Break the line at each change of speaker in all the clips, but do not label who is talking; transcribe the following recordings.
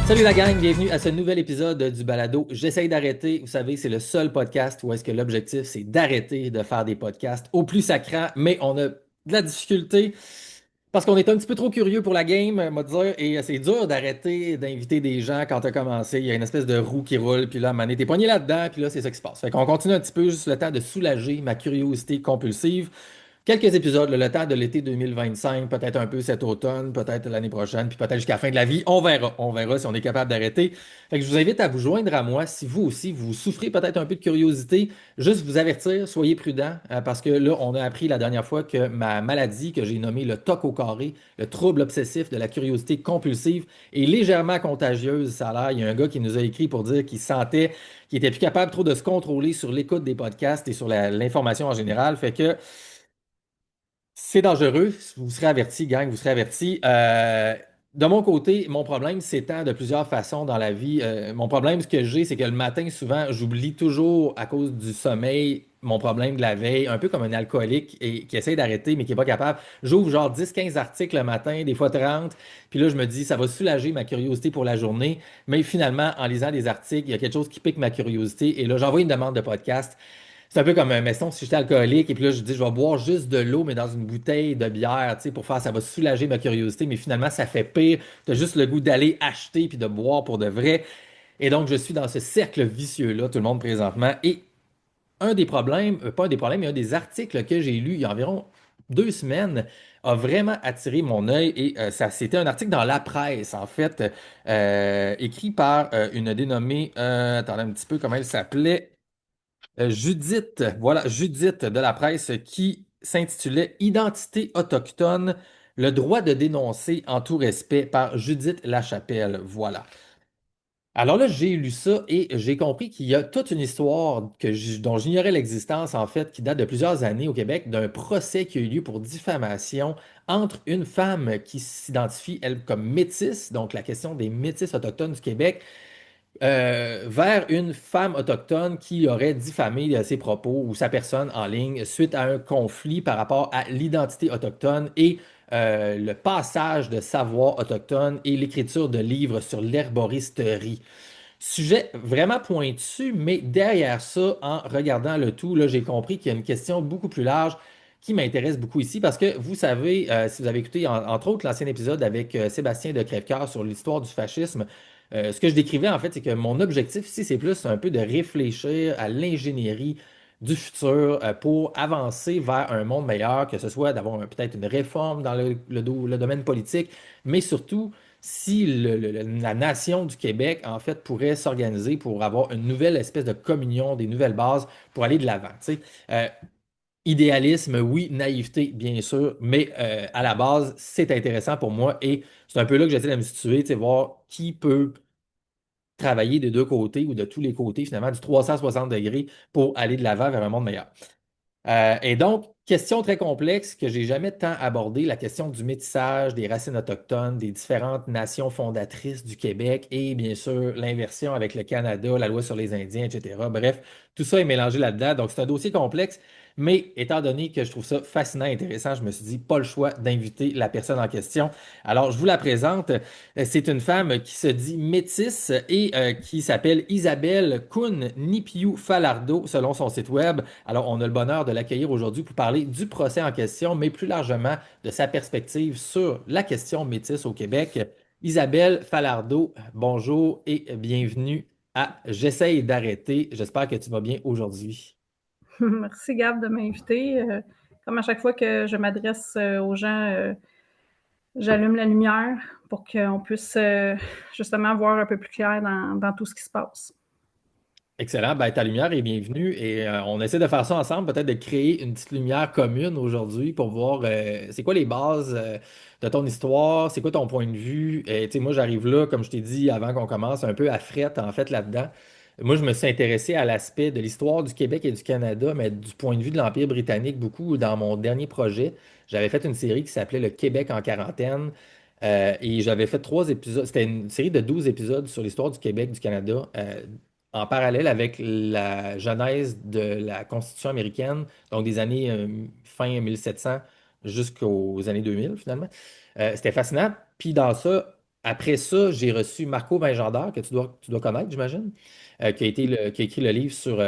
Salut la gang, bienvenue à ce nouvel épisode du balado. J'essaye d'arrêter. Vous savez, c'est le seul podcast où est-ce que l'objectif, c'est d'arrêter de faire des podcasts au plus sacrant, mais on a de la difficulté parce qu'on est un petit peu trop curieux pour la game, on va dire, et c'est dur d'arrêter d'inviter des gens quand tu as commencé. Il y a une espèce de roue qui roule, puis là, à un moment donné, t'es poigné là-dedans, puis là, c'est ça qui se passe. Fait qu'on continue un petit peu, juste le temps de soulager ma curiosité compulsive. Quelques épisodes, le temps de l'été 2025, peut-être un peu cet automne, peut-être l'année prochaine, puis peut-être jusqu'à la fin de la vie. On verra. On verra si on est capable d'arrêter. Fait que je vous invite à vous joindre à moi si vous aussi, vous souffrez peut-être un peu de curiosité. Juste vous avertir, soyez prudents, parce que là, on a appris la dernière fois que ma maladie, que j'ai nommée le TOC au carré, le trouble obsessif de la curiosité compulsive, est légèrement contagieuse. Ça a l'air. Il y a un gars qui nous a écrit pour dire qu'il sentait qu'il était plus capable trop de se contrôler sur l'écoute des podcasts et sur l'information en général. Fait que c'est dangereux, vous serez avertis, gang, vous serez avertis. De mon côté, mon problème s'étend de plusieurs façons dans la vie. Mon problème, ce que j'ai, c'est que le matin, souvent, j'oublie toujours à cause du sommeil mon problème de la veille, un peu comme un alcoolique et qui essaie d'arrêter, mais qui n'est pas capable. J'ouvre genre 10, 15 articles le matin, des fois 30, puis là, je me dis, ça va soulager ma curiosité pour la journée. Mais finalement, en lisant des articles, il y a quelque chose qui pique ma curiosité et là, j'envoie une demande de podcast. C'est un peu comme, mettons, si j'étais alcoolique et puis là, je dis, je vais boire juste de l'eau, mais dans une bouteille de bière, tu sais, pour faire, ça va soulager ma curiosité, mais finalement, ça fait pire. Tu as juste le goût d'aller acheter puis de boire pour de vrai. Et donc, je suis dans ce cercle vicieux-là, tout le monde présentement. Et un des problèmes, pas un des problèmes, mais un des articles que j'ai lu il y a environ 2 semaines a vraiment attiré mon œil et ça, c'était un article dans La Presse, en fait, écrit par une dénommée, attendez un petit peu comment elle s'appelait. Judith, voilà, Judith de La Presse qui s'intitulait Identité autochtone, le droit de dénoncer en tout respect par Judith Lachapelle. Voilà. Alors là, j'ai lu ça et j'ai compris qu'il y a toute une histoire dont j'ignorais l'existence, en fait, qui date de plusieurs années au Québec, d'un procès qui a eu lieu pour diffamation entre une femme qui s'identifie, elle, comme métisse, donc la question des métisses autochtones du Québec, vers une femme autochtone qui aurait diffamé ses propos ou sa personne en ligne suite à un conflit par rapport à l'identité autochtone et le passage de savoir autochtone et l'écriture de livres sur l'herboristerie. Sujet vraiment pointu, mais derrière ça, en regardant le tout, là, j'ai compris qu'il y a une question beaucoup plus large qui m'intéresse beaucoup ici parce que vous savez, si vous avez écouté entre autres l'ancien épisode avec Sébastien de Crèvecoeur sur l'histoire du fascisme, ce que je décrivais en fait, c'est que mon objectif ici, c'est plus un peu de réfléchir à l'ingénierie du futur pour avancer vers un monde meilleur, que ce soit d'avoir peut-être une réforme dans le domaine politique, mais surtout si la nation du Québec, en fait, pourrait s'organiser pour avoir une nouvelle espèce de communion, des nouvelles bases pour aller de l'avant. Tu sais. Idéalisme, oui, naïveté, bien sûr, mais à la base, c'est intéressant pour moi et c'est un peu là que j'essaie de me situer, tu sais, voir qui peut travailler des deux côtés ou de tous les côtés, finalement, du 360 degrés pour aller de l'avant vers un monde meilleur. Et donc, question très complexe que j'ai jamais tant abordée, la question du métissage, des racines autochtones, des différentes nations fondatrices du Québec et bien sûr l'inversion avec le Canada, la loi sur les Indiens, etc. Bref, tout ça est mélangé là-dedans. Donc, c'est un dossier complexe, mais étant donné que je trouve ça fascinant et intéressant, je me suis dit, pas le choix d'inviter la personne en question. Alors, je vous la présente. C'est une femme qui se dit métisse et qui s'appelle Isabelle Kuhn Nipiou Falardeau, selon son site web. Alors, on a le bonheur de l'accueillir aujourd'hui pour parler du procès en question, mais plus largement de sa perspective sur la question métisse au Québec. Isabelle Falardeau, bonjour et bienvenue à J'essaye d'arrêter. J'espère que tu vas bien aujourd'hui.
Merci Gab de m'inviter. Comme à chaque fois que je m'adresse aux gens, j'allume la lumière pour qu'on puisse justement voir un peu plus clair dans tout ce qui se passe.
Excellent. Ben, ta lumière est bienvenue et on essaie de faire ça ensemble, peut-être de créer une petite lumière commune aujourd'hui pour voir c'est quoi les bases de ton histoire, c'est quoi ton point de vue. Et tu sais, moi, j'arrive là, comme je t'ai dit avant qu'on commence, un peu à frette en fait là-dedans. Moi, je me suis intéressé à l'aspect de l'histoire du Québec et du Canada, mais du point de vue de l'Empire britannique, beaucoup dans mon dernier projet. J'avais fait une série qui s'appelait Le Québec en quarantaine. Et j'avais fait 3 épisodes. C'était une série de 12 épisodes sur l'histoire du Québec, du Canada, en parallèle avec la genèse de la Constitution américaine, donc des années fin 1700 jusqu'aux années 2000 finalement. C'était fascinant. Puis dans ça, après ça, j'ai reçu Marco Vingendard, que tu dois connaître, j'imagine, qui a écrit le livre sur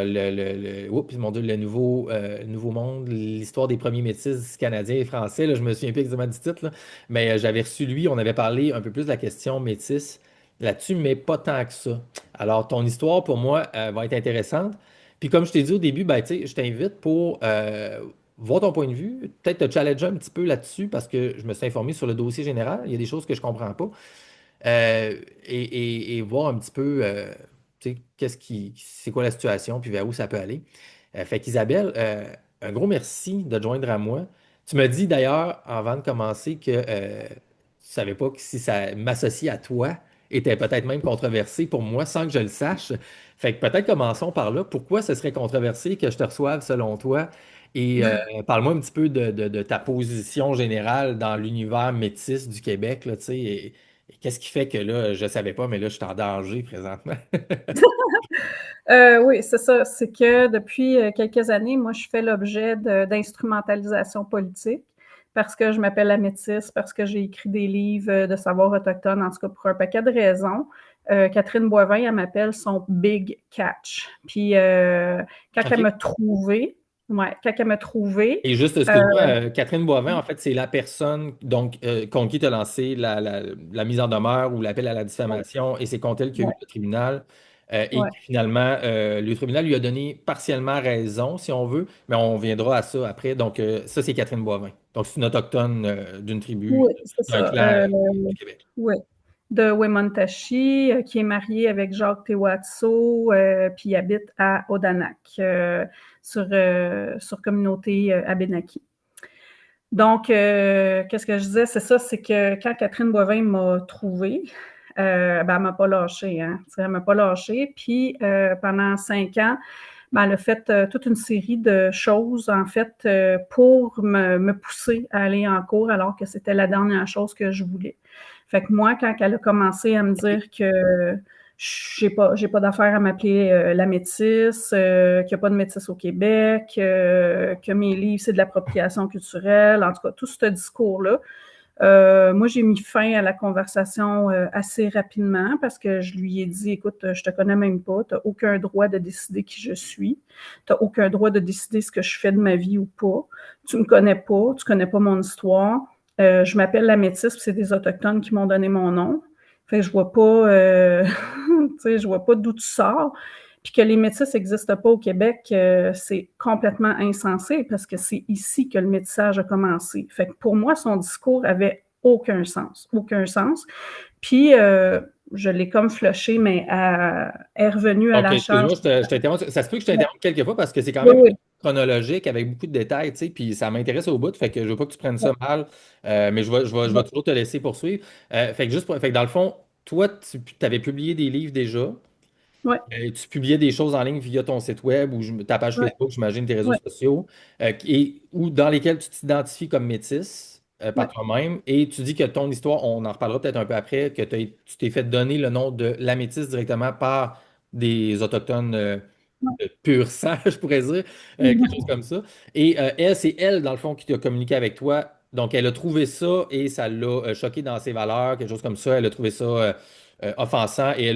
oups, mon Dieu, le Nouveau Monde, l'histoire des premiers métis canadiens et français. Là, je me souviens plus exactement du titre, là, mais j'avais reçu lui. On avait parlé un peu plus de la question métis là-dessus, mais pas tant que ça. Alors, ton histoire, pour moi, va être intéressante. Puis, comme je t'ai dit au début, ben, tu sais, je t'invite pour voir ton point de vue, peut-être te challenger un petit peu là-dessus parce que je me suis informé sur le dossier général. Il y a des choses que je comprends pas. Et voir un petit peu, tu sais, c'est quoi la situation, puis vers où ça peut aller. Fait qu'Isabelle, un gros merci de te joindre à moi. Tu me dis d'ailleurs, avant de commencer, que tu savais pas que si ça m'associer à toi était peut-être même controversé pour moi sans que je le sache. Fait que peut-être commençons par là. Pourquoi ce serait controversé que je te reçoive selon toi? Et parle-moi un petit peu de ta position générale dans l'univers métis du Québec, là, tu sais, et qu'est-ce qui fait que là, je savais pas, mais là, je suis en danger présentement.
Oui, c'est ça. C'est que depuis quelques années, moi, je fais l'objet d'instrumentalisation politique parce que je m'appelle la métisse, parce que j'ai écrit des livres de savoir autochtone, en tout cas pour un paquet de raisons. Catherine Boivin, elle m'appelle son Big Catch. Puis quand elle
OK.
m'a trouvé, ouais, quand elle m'a trouvé,
Et juste,
euh,
excuse-moi, Catherine Boivin, en fait, c'est la personne donc, contre qui tu as lancé la mise en demeure ou l'appel à la
ouais,
diffamation, et c'est contre elle qu'il y a eu
ouais,
le tribunal. Et
ouais.
que finalement, le tribunal lui a donné partiellement raison, si on veut, mais on viendra à ça après. Donc, ça, c'est Catherine Boivin. Donc, c'est une autochtone d'une tribu,
Oui, c'est
d'un
ça.
clan du Québec.
Oui. De Wemontashi, qui est marié avec Jacques Tewatso, puis habite à Odanak, sur communauté Abénaki. Donc, qu'est-ce que je disais, c'est ça, c'est que quand Catherine Boivin m'a trouvée, ben, elle m'a pas lâché, hein. Elle m'a pas lâché. Puis, pendant 5 ans, ben, elle a fait toute une série de choses, en fait, pour me pousser à aller en cours, alors que c'était la dernière chose que je voulais. Fait que moi, quand elle a commencé à me dire que j'ai pas d'affaire à m'appeler la métisse, qu'il n'y a pas de métisse au Québec, que mes livres, c'est de l'appropriation culturelle, en tout cas, tout ce discours-là. Moi, j'ai mis fin à la conversation assez rapidement parce que je lui ai dit, écoute, je te connais même pas, tu n'as aucun droit de décider qui je suis, tu n'as aucun droit de décider ce que je fais de ma vie ou pas, tu me connais pas, tu connais pas mon histoire, je m'appelle la métisse, c'est des Autochtones qui m'ont donné mon nom, fait que je vois pas, tu sais, je vois pas d'où tu sors. Puis que les métis n'existent pas au Québec, c'est complètement insensé parce que c'est ici que le métissage a commencé. Fait que pour moi, son discours avait aucun sens, aucun sens. Puis je l'ai comme flushé, mais elle est revenue à
OK,
la charge.
excuse-moi, je t'interromps. Ça se peut que je
Ouais.
t'interrompe quelques fois parce que c'est quand
Oui,
même
oui,
chronologique avec beaucoup de détails, tu sais, puis ça m'intéresse au bout, fait que je veux pas que tu prennes ça
ouais,
mal, mais je vais
ouais,
toujours te laisser poursuivre. Fait que dans le fond, toi, tu avais publié des livres déjà,
ouais,
tu publiais des choses en ligne via ton site web ou ta page
ouais,
Facebook, j'imagine, tes réseaux
ouais,
sociaux, ou dans lesquels tu t'identifies comme métisse par
ouais.
toi-même, et tu dis que ton histoire, on en reparlera peut-être un peu après, que tu t'es fait donner le nom de la métisse directement par des Autochtones de pur sang, je pourrais dire, quelque chose comme ça. Et elle, c'est elle, dans le fond, qui t'a communiqué avec toi. Donc, elle a trouvé ça et ça l'a choqué dans ses valeurs, quelque chose comme ça. Elle a trouvé ça offensant et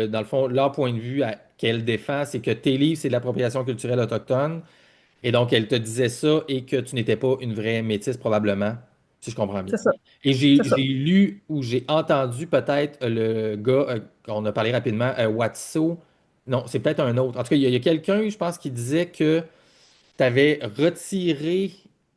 dans le fond, leur point de vue qu'elle défend, c'est que tes livres, c'est de l'appropriation culturelle autochtone. Et donc, elle te disait ça et que tu n'étais pas une vraie métisse, probablement, si je comprends bien.
C'est ça,
Et
c'est
j'ai
ça.
lu ou j'ai entendu peut-être le gars, qu'on a parlé rapidement, Watso. Non, c'est peut-être un autre. En tout cas, il y a quelqu'un, je pense, qui disait que tu avais retiré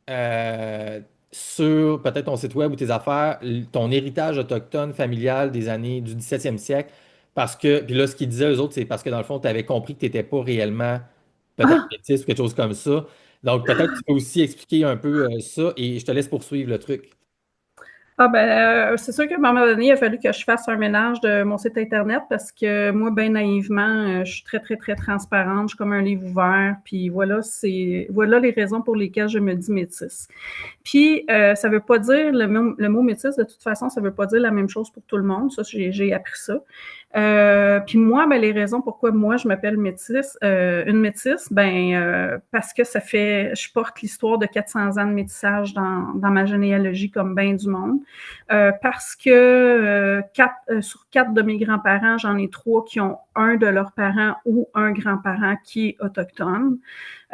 euh, sur peut-être ton site web ou tes affaires ton héritage autochtone familial des années du 17e siècle. Parce que, puis là, ce qu'ils disaient eux autres, c'est parce que dans le fond, tu avais compris que tu n'étais pas réellement peut-être
Ah!
métis ou quelque chose comme ça. Donc, peut-être que tu peux aussi expliquer un peu ça et je te laisse poursuivre le truc.
Ah ben, c'est sûr qu'à un moment donné, il a fallu que je fasse un ménage de mon site Internet parce que moi, bien naïvement, je suis très, très, très transparente. Je suis comme un livre ouvert. Puis voilà les raisons pour lesquelles je me dis métisse. Puis, ça veut pas dire, le mot métisse, de toute façon, ça veut pas dire la même chose pour tout le monde. Ça, j'ai appris ça. Puis moi, ben, les raisons pourquoi moi je m'appelle métisse, une métisse, parce que je porte l'histoire de 400 ans de métissage dans ma généalogie comme bien du monde. Parce que sur 4 de mes grands-parents, j'en ai 3 qui ont un de leurs parents ou un grand-parent qui est autochtone,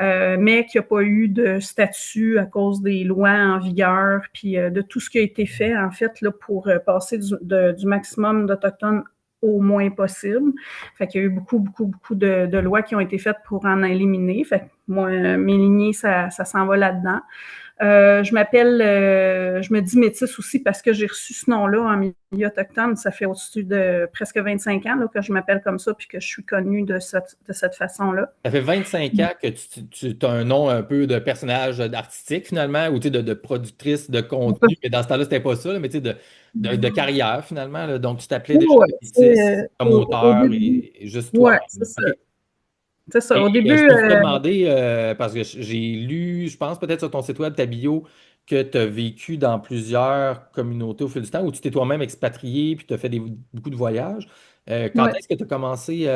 mais qui n'a pas eu de statut à cause des lois en vigueur, puis de tout ce qui a été fait, en fait, là, pour passer du maximum d'Autochtones au moins possible. Fait qu'il y a eu beaucoup, beaucoup, beaucoup de lois qui ont été faites pour en éliminer. Fait que moi, mes lignées, ça s'en va là-dedans. Je me dis métisse aussi parce que j'ai reçu ce nom-là en milieu autochtone. Ça fait au-dessus de presque 25 ans là, que je m'appelle comme ça puis que je suis connue de cette façon-là.
Ça fait 25 ans que tu as un nom un peu de personnage artistique finalement, ou tu sais, de productrice de contenu, mais dans ce temps-là, c'était pas ça, là, mais tu sais, de carrière finalement. Là. Donc, tu t'appelais déjà
Ouais,
Métis comme
au
auteur
début.
et juste
Ouais, c'est
toi-même.
ça.
OK.
C'est ça.
Et
Au
je
début,
peux te demander, parce que j'ai lu, je pense peut-être sur ton site web, ta bio, que tu as vécu dans plusieurs communautés au fil du temps, où tu t'es toi-même expatrié puis tu as fait beaucoup de voyages. Quand
ouais.
est-ce que tu as commencé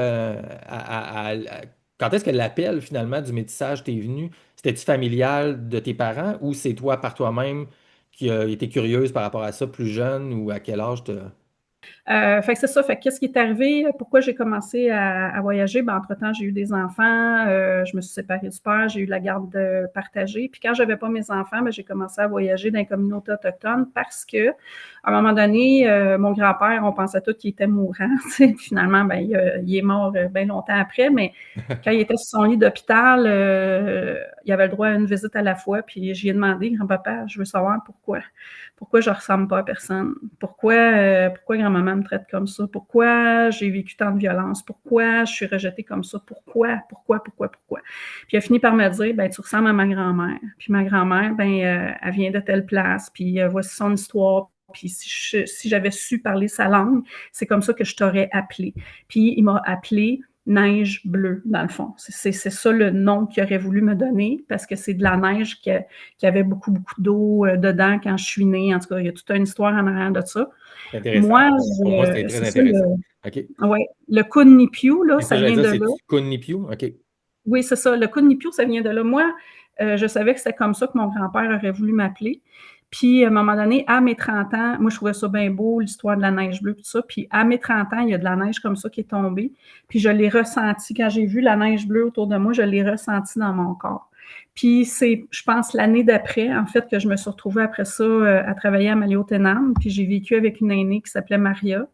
quand est-ce que l'appel finalement du métissage t'est venu? C'était-tu familial de tes parents ou c'est toi par toi-même qui a été curieuse par rapport à ça plus jeune ou à quel âge tu
Fait que c'est ça. Fait que qu'est-ce qui est arrivé? Pourquoi j'ai commencé à voyager? entre-temps, j'ai eu des enfants, je me suis séparée du père, j'ai eu la garde partagée. Puis quand j'avais pas mes enfants, j'ai commencé à voyager dans les communautés autochtones parce que, à un moment donné, mon grand-père, on pensait tous qu'il était mourant. Puis finalement, il est mort bien longtemps après, mais quand il était sur son lit d'hôpital, il avait le droit à une visite à la fois. Puis j'y ai demandé, grand-papa, je veux savoir pourquoi. Pourquoi je ressemble pas à personne? Pourquoi grand-maman me traite comme ça? Pourquoi j'ai vécu tant de violence? Pourquoi je suis rejetée comme ça? Pourquoi? Puis il a fini par me dire, tu ressembles à ma grand-mère. Puis ma grand-mère, elle vient de telle place, puis voici son histoire. Puis si j'avais su parler sa langue, c'est comme ça que je t'aurais appelé. Puis il m'a appelé Neige bleue, dans le fond. C'est ça le nom qu'il aurait voulu me donner, parce que c'est de la neige qui avait beaucoup, beaucoup d'eau dedans quand je suis née. En tout cas, il y a toute une histoire en arrière de ça.
C'est intéressant.
Moi,
Pour moi, c'était très
c'est ça,
intéressant. OK.
le Kunipiu, là,
C'est ça,
ça
j'allais
vient
dire,
de là.
c'est Kunipiu? OK.
Oui, c'est ça. Le Kunipiu, ça vient de là. Moi, je savais que c'était comme ça que mon grand-père aurait voulu m'appeler. Puis, à un moment donné, à mes 30 ans, moi, je trouvais ça bien beau, l'histoire de la neige bleue, tout ça. Puis, à mes 30 ans, il y a de la neige comme ça qui est tombée. Puis, je l'ai ressenti. Quand j'ai vu la neige bleue autour de moi, je l'ai ressenti dans mon corps. Puis, c'est, je pense, l'année d'après, en fait, que je me suis retrouvée après ça à travailler à Maliotenam. Puis, j'ai vécu avec une aînée qui s'appelait Maria.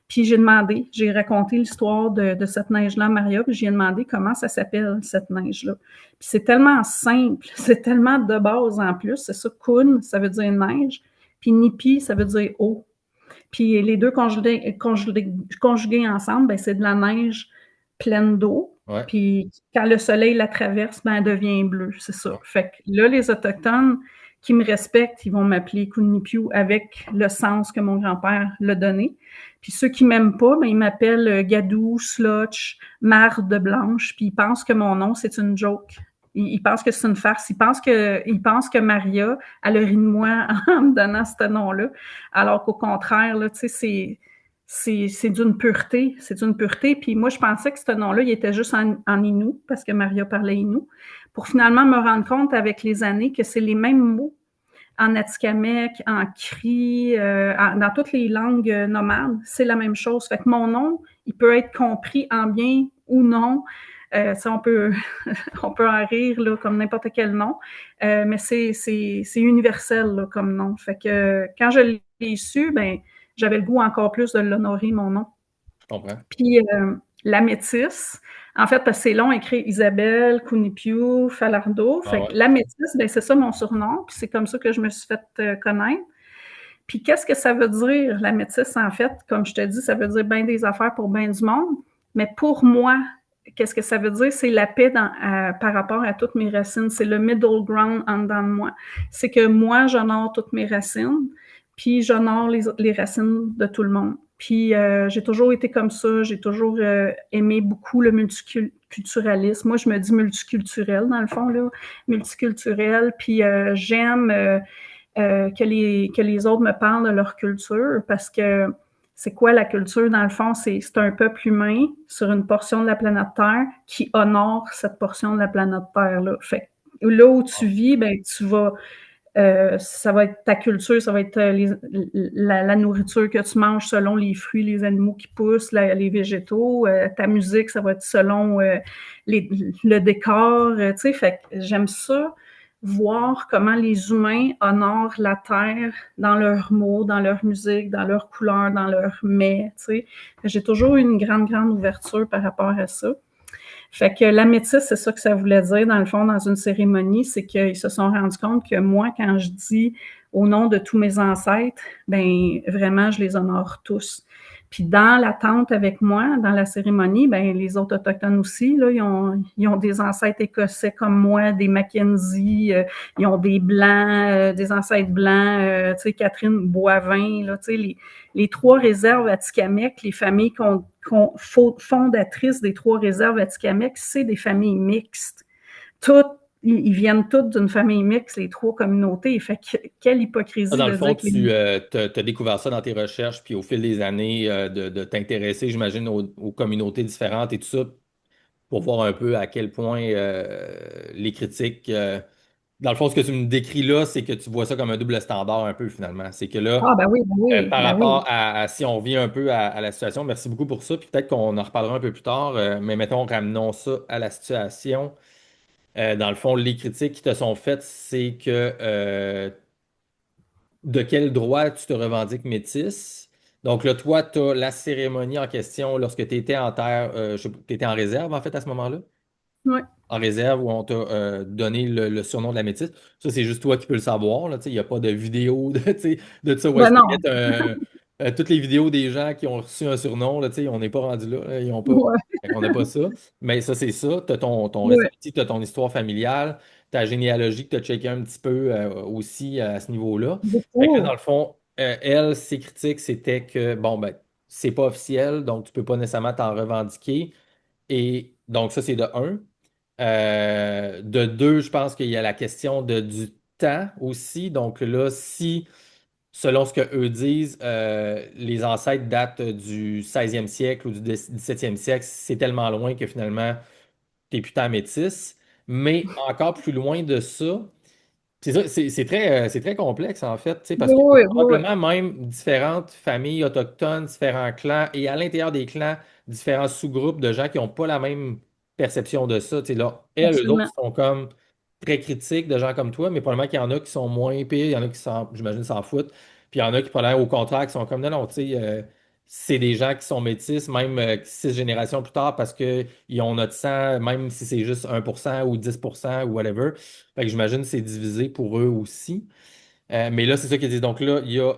Puis j'ai raconté l'histoire de cette neige-là à Maria, puis j'ai demandé comment ça s'appelle, cette neige-là. Puis c'est tellement simple, c'est tellement de base en plus. C'est ça, Kun, ça veut dire neige, puis Nipi, ça veut dire eau. Puis les deux conjugués ensemble, c'est de la neige pleine d'eau.
Ouais.
Puis quand le soleil la traverse, elle devient bleue, c'est ça. Fait que là, les Autochtones qui me respectent, ils vont m'appeler Kunipiu avec le sens que mon grand-père l'a donné. Puis ceux qui m'aiment pas, ils m'appellent Gadou, Slotch, Marde Blanche, puis ils pensent que mon nom, c'est une joke. Ils pensent que c'est une farce. Ils pensent que Maria, elle a ri de moi en me donnant ce nom-là. Alors qu'au contraire, là, tu sais, c'est d'une pureté. C'est d'une pureté. Puis moi, je pensais que ce nom-là, il était juste en Innu, parce que Maria parlait Innu, pour finalement me rendre compte avec les années que c'est les mêmes mots en Atikamekw, en Cri, dans toutes les langues nomades, c'est la même chose. Fait que mon nom, il peut être compris en bien ou non. Ça, on peut en rire là, comme n'importe quel nom, mais c'est universel là, comme nom. Fait que quand je l'ai su, j'avais le goût encore plus de l'honorer, mon nom.
Je comprends.
Puis la métisse, en fait, parce que c'est long, écrit Isabelle, Kunipiu, Falardeau.
Ah
Fait
ouais.
que la métisse, c'est ça mon surnom, puis c'est comme ça que je me suis fait connaître. Puis qu'est-ce que ça veut dire, la métisse, en fait? Comme je te dis, ça veut dire bien des affaires pour bien du monde. Mais pour moi, qu'est-ce que ça veut dire? C'est la paix par rapport à toutes mes racines. C'est le middle ground en dedans de moi. C'est que moi, j'honore toutes mes racines, puis j'honore les racines de tout le monde. Puis j'ai toujours été comme ça, j'ai toujours aimé beaucoup le multiculturalisme. Moi, je me dis multiculturel, dans le fond, là, multiculturel. Puis j'aime que les autres me parlent de leur culture parce que c'est quoi la culture? Dans le fond, c'est un peuple humain sur une portion de la planète Terre qui honore cette portion de la planète Terre-là. Fait que là où tu vis, ben, tu vas ça va être ta culture, ça va être la nourriture que tu manges selon les fruits, les animaux qui poussent, les végétaux. Ta musique, ça va être selon le décor. Tu sais, fait que j'aime ça, voir comment les humains honorent la terre dans leurs mots, dans leur musique, dans leurs couleurs, dans leurs mets. Tu sais. J'ai toujours eu une grande, grande ouverture par rapport à ça. Fait que la métisse, c'est ça que ça voulait dire, dans le fond, dans une cérémonie, c'est qu'ils se sont rendus compte que moi, quand je dis au nom de tous mes ancêtres, ben vraiment, je les honore tous. Puis dans la tente avec moi, dans la cérémonie, ben les autres Autochtones aussi, là, ils ont des ancêtres écossais comme moi, des Mackenzie, ils ont des Blancs, des ancêtres Blancs, tu sais, Catherine Boivin, là, tu sais, les trois réserves Atikamekw, les familles fondatrices des trois réserves Atikamekw, c'est des familles mixtes. Toutes, ils viennent toutes d'une famille mixte, les trois communautés. Fait que, quelle hypocrisie
Dans le
de
fond,
dire que
tu as découvert ça dans tes recherches, puis au fil des années, de t'intéresser, j'imagine, aux communautés différentes et tout ça, pour voir un peu à quel point les critiques. Dans le fond, ce que tu me décris là, c'est que tu vois ça comme un double standard un peu finalement. C'est que là,
ah, ben oui, ben oui,
par
ben oui.
rapport si on revient un peu à la situation, merci beaucoup pour ça, puis peut-être qu'on en reparlera un peu plus tard, mais mettons, ramenons ça à la situation. Dans le fond, les critiques qui te sont faites, c'est que de quel droit tu te revendiques métisse. Donc là, toi, tu as la cérémonie en question lorsque tu étais en terre, tu étais en réserve en fait à ce moment-là?
Ouais.
En réserve où on t'a donné le surnom de la métisse. Ça, c'est juste toi qui peux le savoir. Là, tu sais, il n'y a pas de vidéo de, tu sais, de ça où
Ben
est-ce qu'ils
non.
mettent toutes les vidéos des gens qui ont reçu un surnom. Là, tu sais, on n'est pas rendu là. Là, ils ont pas,
Ouais,
on n'a pas ça. Mais ça, c'est ça. Tu as ton
ouais,
récit, tu as ton histoire familiale, ta généalogie que tu as checké un petit peu aussi à ce niveau-là. Fait que là, dans
beaucoup.
le fond, elle, ses critiques, c'était que, bon, ben, c'est pas officiel, donc tu peux pas nécessairement t'en revendiquer. Et donc, ça, c'est de un. De deux, je pense qu'il y a la question du temps aussi. Donc là, si, selon ce que eux disent, les ancêtres datent du 16e siècle ou du 17e siècle, c'est tellement loin que finalement, t'es plus tant métis. Mais encore plus loin de ça, c'est ça, c'est très complexe en fait, tu sais, parce
Oui,
qu'il y a
oui, oui.
probablement même différentes familles autochtones, différents clans, et à l'intérieur des clans, différents sous-groupes de gens qui n'ont pas la même perception de ça. Tu sais, là, eux autres
Absolument.
sont comme très critiques de gens comme toi, mais probablement qu'il y en a qui sont moins pires, il y en a qui j'imagine, s'en foutent, puis il y en a qui probablement au contraire qui sont comme non, non, tu sais, c'est des gens qui sont métis, même 6 générations plus tard, parce qu'ils ont notre sang, même si c'est juste 1% ou 10% ou whatever. Fait que j'imagine que c'est divisé pour eux aussi. Mais là, c'est ça qu'ils disent. Donc là, il y a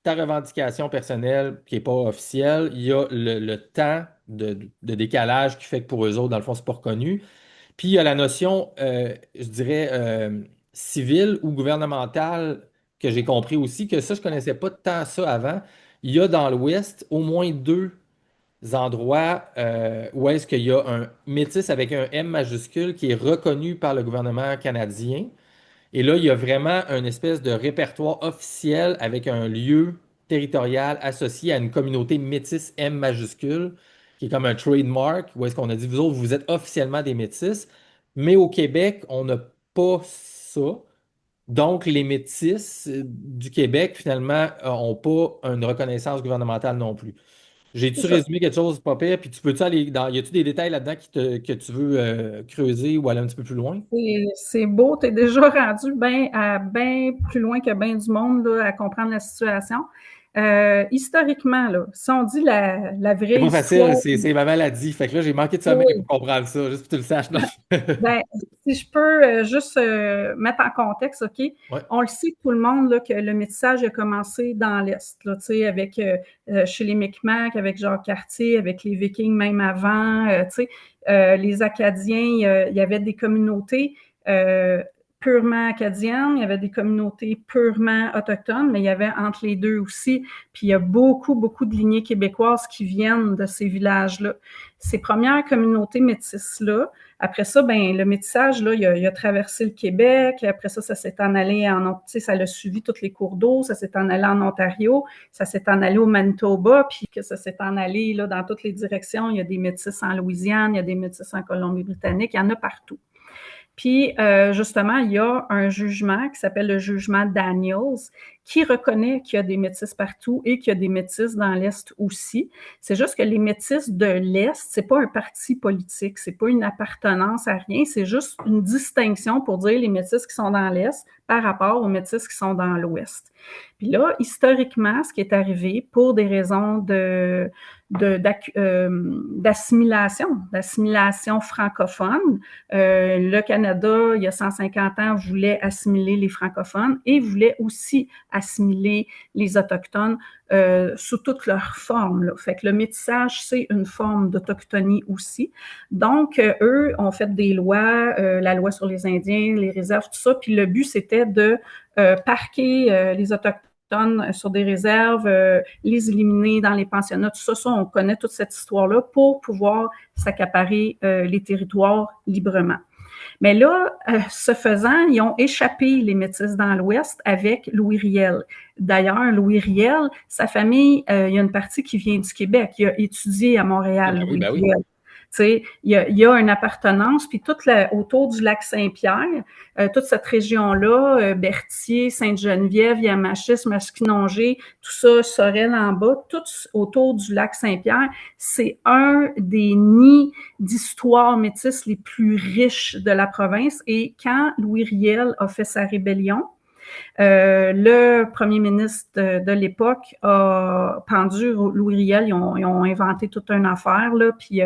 ta revendication personnelle qui n'est pas officielle. Il y a le temps de décalage qui fait que pour eux autres, dans le fond, c'est pas reconnu. Puis il y a la notion, je dirais, civile ou gouvernementale que j'ai compris aussi, que ça, je connaissais pas tant ça avant. Il y a dans l'Ouest au moins deux endroits où est-ce qu'il y a un métis avec un M majuscule qui est reconnu par le gouvernement canadien. Et là, il y a vraiment une espèce de répertoire officiel avec un lieu territorial associé à une communauté métisse M majuscule, qui est comme un trademark, où est-ce qu'on a dit, vous autres, vous êtes officiellement des métisses, mais au Québec, on n'a pas ça. Donc, les métisses du Québec, finalement, n'ont pas une reconnaissance gouvernementale non plus.
C'est
J'ai-tu
ça.
résumé quelque chose, pas pire, puis tu peux-tu aller dans. Y a-tu des détails là-dedans que tu veux creuser ou aller un petit peu plus loin?
C'est beau, tu es déjà rendu bien plus loin que bien du monde là, à comprendre la situation. Historiquement, là, si on dit la
C'est
vraie
pas facile,
histoire,
c'est ma maladie. Fait que là, j'ai manqué de sommeil pour
oui,
comprendre ça, juste pour que tu le saches. Non.
ben, si je peux juste mettre en contexte, OK?
Ouais.
On le sait tout le monde là, que le métissage a commencé dans l'Est, là, avec chez les Micmacs, avec Jacques Cartier, avec les Vikings même avant, les Acadiens, il y avait des communautés purement acadiennes, il y avait des communautés purement autochtones, mais il y avait entre les deux aussi. Puis il y a beaucoup, beaucoup de lignées québécoises qui viennent de ces villages-là. Ces premières communautés métisses-là, Après ça, ben le métissage, là, il a traversé le Québec. Après ça, ça s'est en allé tu sais, ça l'a suivi tous les cours d'eau. Ça s'est en allé en Ontario. Ça s'est en allé au Manitoba. Puis que ça s'est en allé là, dans toutes les directions. Il y a des métis en Louisiane. Il y a des métis en Colombie-Britannique. Il y en a partout. Puis, justement, il y a un jugement qui s'appelle le jugement Daniels qui reconnaît qu'il y a des métis partout et qu'il y a des métis dans l'Est aussi. C'est juste que les métis de l'Est, c'est pas un parti politique, c'est pas une appartenance à rien, c'est juste une distinction pour dire les métis qui sont dans l'Est par rapport aux métis qui sont dans l'Ouest. Puis là, historiquement, ce qui est arrivé pour des raisons d'assimilation francophone, le Canada, il y a 150 ans, voulait assimiler les francophones et voulait aussi assimiler les Autochtones sous toutes leurs formes. Là. Fait que le métissage, c'est une forme d'autochtonie aussi. Donc, eux ont fait des lois, la loi sur les Indiens, les réserves, tout ça. Puis le but, c'était de parquer les Autochtones sur des réserves, les éliminer dans les pensionnats, tout ça, on connaît toute cette histoire-là pour pouvoir s'accaparer les territoires librement. Mais là, ce faisant, ils ont échappé les Métis dans l'Ouest avec Louis Riel. D'ailleurs, Louis Riel, sa famille, il y a une partie qui vient du Québec. Il a étudié à Montréal, Louis Riel. Tu sais, il y a une appartenance, puis autour du lac Saint-Pierre, toute cette région-là, Berthier, Sainte-Geneviève, Yamachis, Masquinongé, tout ça, Sorel en bas, tout autour du lac Saint-Pierre, c'est un des nids d'histoire métisse les plus riches de la province. Et quand Louis Riel a fait sa rébellion, le premier ministre de l'époque a pendu Louis Riel. Ils ont inventé toute une affaire, là, puis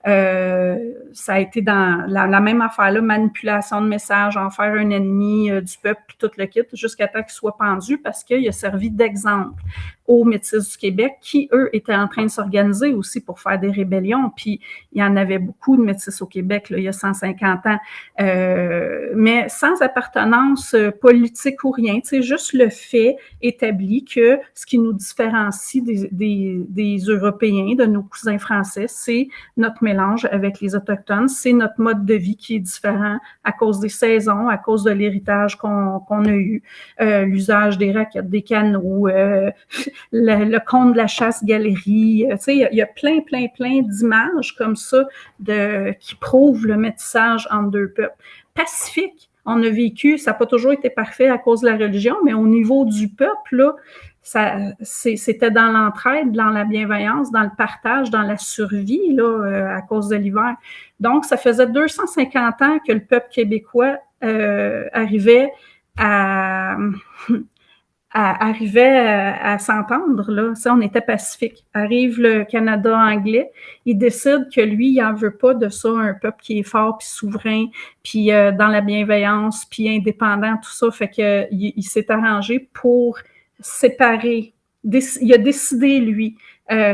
ça a été dans la même affaire-là, manipulation de messages, en faire un ennemi du peuple, puis tout le kit, jusqu'à temps qu'il soit pendu parce qu'il a servi d'exemple aux Métis du Québec qui, eux, étaient en train de s'organiser aussi pour faire des rébellions. Puis, il y en avait beaucoup de Métis au Québec, là, il y a 150 ans, mais sans appartenance politique ou rien. C'est juste le fait établi que ce qui nous différencie des Européens, de nos cousins français, c'est notre mélange avec les Autochtones, c'est notre mode de vie qui est différent à cause des saisons, à cause de l'héritage qu'on a eu, l'usage des raquettes, des canots, le conte de la chasse-galerie. Tu sais, il y a plein d'images comme ça qui prouvent le métissage entre deux peuples. Pacifique, on a vécu, ça n'a pas toujours été parfait à cause de la religion, mais au niveau du peuple, là, c'était dans l'entraide, dans la bienveillance, dans le partage, dans la survie, là, à cause de l'hiver. Donc, ça faisait 250 ans que le peuple québécois arrivait à s'entendre, là. Ça, on était pacifique. Arrive le Canada anglais, il décide que lui, il en veut pas de ça, un peuple qui est fort, puis souverain, puis dans la bienveillance, puis indépendant, tout ça. Fait que il s'est arrangé pour séparer. Il a décidé, lui,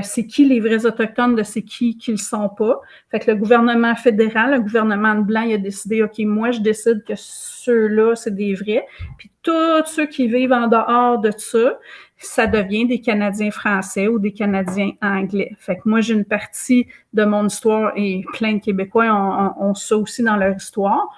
c'est qui les vrais Autochtones de c'est qui le sont pas. Fait que le gouvernement fédéral, le gouvernement de Blanc, il a décidé, OK, moi, je décide que ceux-là, c'est des vrais. Puis tous ceux qui vivent en dehors de ça devient des Canadiens français ou des Canadiens anglais. Fait que moi, j'ai une partie de mon histoire et plein de Québécois ont ça aussi dans leur histoire.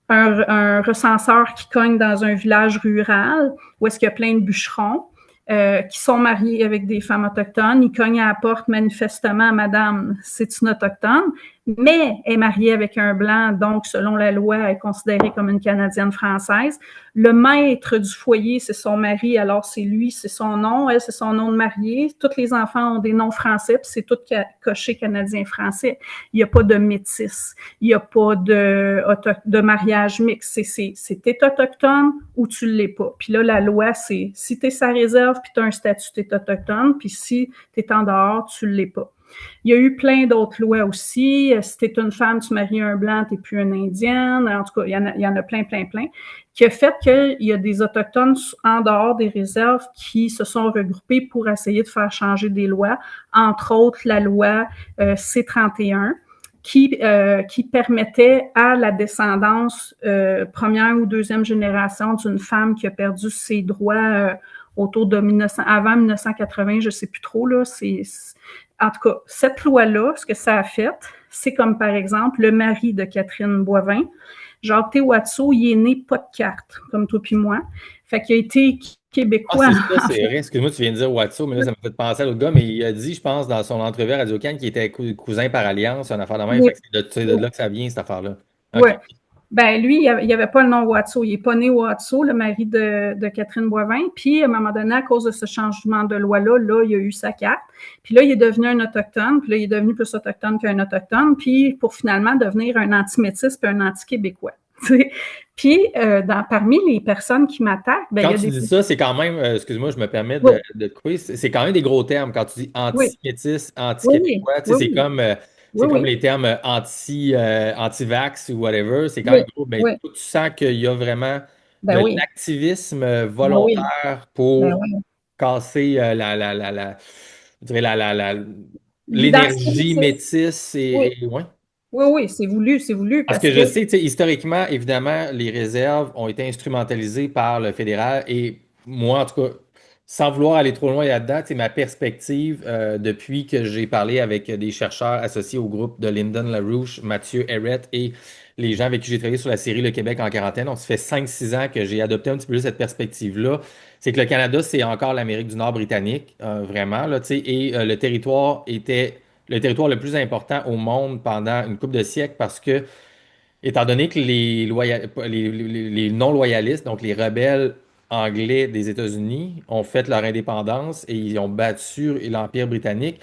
Un recenseur qui cogne dans un village rural où est-ce qu'il y a plein de bûcherons qui sont mariés avec des femmes autochtones. Il cogne à la porte manifestement, madame, c'est une autochtone, mais est mariée avec un blanc, donc selon la loi, elle est considérée comme une Canadienne française. Le maître du foyer, c'est son mari, alors c'est lui, c'est son nom, elle, c'est son nom de mariée. Tous les enfants ont des noms français, puis c'est tout coché canadien-français. Il n'y a pas de métis, il n'y a pas de mariage mixte. C'est t'es autochtone ou tu l'es pas. Puis là, la loi, c'est si t'es sa réserve, puis t'as un statut, t'es autochtone, puis si t'es en dehors, tu l'es pas. Il y a eu plein d'autres lois aussi. Si t'es une femme, tu maries un blanc, t'es plus une indienne. En tout cas, il y en a plein, qui a fait qu'il y a des Autochtones en dehors des réserves qui se sont regroupés pour essayer de faire changer des lois, entre autres la loi C-31, qui permettait à la descendance première ou deuxième génération d'une femme qui a perdu ses droits autour de avant 1980, je ne sais plus trop. Là, en tout cas, cette loi-là, ce que ça a fait, c'est comme par exemple le mari de Catherine Boivin, Jacques Watteau, il est né pas de carte, comme toi puis moi. Fait qu'il a été
Ah,
québécois.
c'est ça, c'est vrai. Excuse-moi, tu viens de dire Watso, mais là, ça m'a fait penser à l'autre gars, mais il a dit, je pense, dans son entrevue à Radio-Can qu'il était cousin par alliance, une affaire de même.
Oui,
Fait que c'est de là que ça vient, cette affaire-là. OK.
ouais. Ben lui, il n'y avait pas le nom Watteau. Il n'est pas né Watteau, le mari de Catherine Boivin. Puis, à un moment donné, à cause de ce changement de loi-là, là, il a eu sa carte. Puis là, il est devenu un autochtone. Puis là, il est devenu plus autochtone qu'un autochtone. Puis, pour finalement devenir un anti-métis puis un anti-québécois. Puis, parmi les personnes qui m'attaquent, ben, il
Quand
y a
tu
des...
dis ça, c'est quand même, excuse-moi, je me permets
Oui,
de te couper, c'est quand même des gros termes. Quand tu dis
oui,
anti-métis,
oui, oui,
anti-québécois, tu sais,
oui, oui,
c'est
oui,
comme
oui,
les termes anti-vax ou whatever. C'est quand même
oui,
gros. Mais
oui.
toi, tu sens qu'il y a vraiment
Ben
de
oui,
l'activisme
ben oui,
volontaire
ben
pour
oui.
casser je dirais
L'identité
l'énergie
métisse,
métisse
oui,
ouais.
oui, oui, c'est voulu
Parce
parce
que
que...
je sais, tu sais, historiquement, évidemment, les réserves ont été instrumentalisées par le fédéral et moi, en tout cas, sans vouloir aller trop loin là-dedans, tu sais, ma perspective depuis que j'ai parlé avec des chercheurs associés au groupe de Lyndon LaRouche, Mathieu Herrett et les gens avec qui j'ai travaillé sur la série Le Québec en quarantaine, donc ça fait 5 6 ans que j'ai adopté un petit peu plus cette perspective-là, c'est que le Canada, c'est encore l'Amérique du Nord britannique, vraiment, là, tu sais, et le territoire était le territoire le plus important au monde pendant une couple de siècles parce que étant donné que les non-loyalistes, donc les rebelles anglais des États-Unis, ont fait leur indépendance et ils ont battu l'Empire britannique,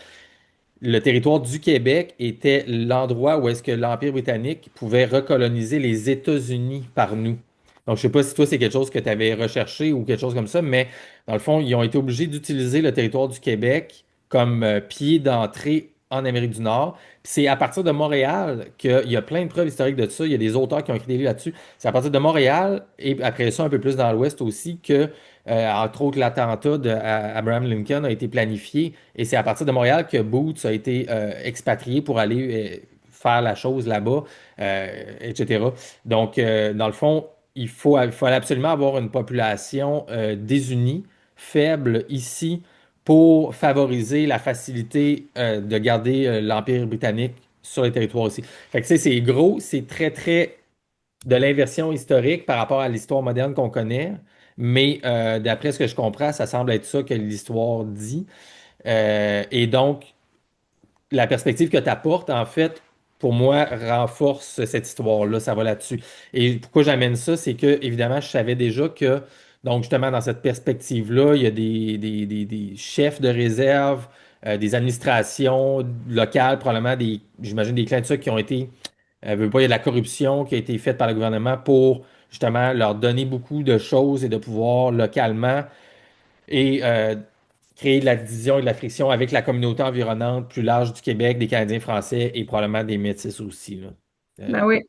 le territoire du Québec était l'endroit où est-ce que l'Empire britannique pouvait recoloniser les États-Unis par nous. Donc, je ne sais pas si toi, c'est quelque chose que tu avais recherché ou quelque chose comme ça, mais dans le fond, ils ont été obligés d'utiliser le territoire du Québec comme pied d'entrée en Amérique du Nord. Puis c'est à partir de Montréal qu'il y a plein de preuves historiques de ça. Il y a des auteurs qui ont écrit des livres là-dessus. C'est à partir de Montréal et après ça, un peu plus dans l'Ouest aussi, que, entre autres, l'attentat d'Abraham Lincoln a été planifié. Et c'est à partir de Montréal que Boots a été expatrié pour aller faire la chose là-bas, etc. Donc, dans le fond, il faut absolument avoir une population désunie, faible ici, pour favoriser la facilité de garder l'Empire britannique sur les territoires aussi. Fait que, tu sais, c'est gros, c'est très, très de l'inversion historique par rapport à l'histoire moderne qu'on connaît. Mais d'après ce que je comprends, ça semble être ça que l'histoire dit. Et donc, la perspective que tu apportes, en fait, pour moi, renforce cette histoire-là. Ça va là-dessus. Et pourquoi j'amène ça, c'est que, évidemment, je savais déjà que, donc, justement, dans cette perspective-là, il y a des chefs de réserve, des administrations locales, probablement j'imagine, des clans de ça qui ont été, veut pas, il y a de la corruption qui a été faite par le gouvernement pour, justement, leur donner beaucoup de choses et de pouvoir localement et créer de la division et de la friction avec la communauté environnante plus large du Québec, des Canadiens français et probablement des Métis aussi, là.
Ben oui.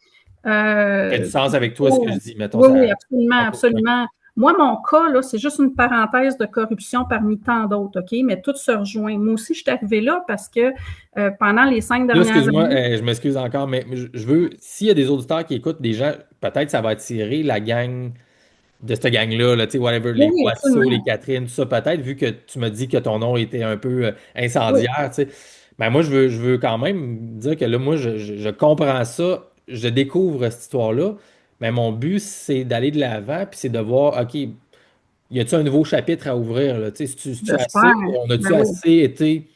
Ça fait du sens avec toi ce que je
Oh,
dis, mettons
oui, oui,
ça.
absolument,
Ça fait- ouais.
absolument. Moi, mon cas, là, c'est juste une parenthèse de corruption parmi tant d'autres, OK? Mais tout se rejoint. Moi aussi, je suis arrivée là parce que pendant les 5
Là,
dernières
excuse-moi,
années,
je m'excuse encore, mais je veux, s'il y a des auditeurs qui écoutent, des gens, peut-être ça va attirer la gang de cette gang-là, là, tu sais, whatever,
oui,
les
oui,
Boisseaux, les
absolument.
Catherine, tout ça, peut-être, vu que tu m'as dit que ton nom était un peu
Oui,
incendiaire, tu sais. Ben moi, je veux quand même dire que là, moi, je comprends ça, je découvre cette histoire-là, mais mon but, c'est d'aller de l'avant, puis c'est de voir, OK, y a-tu un nouveau chapitre à ouvrir, là? Tu sais, c'est-tu assez,
j'espère.
on a-tu
Ben oui.
assez été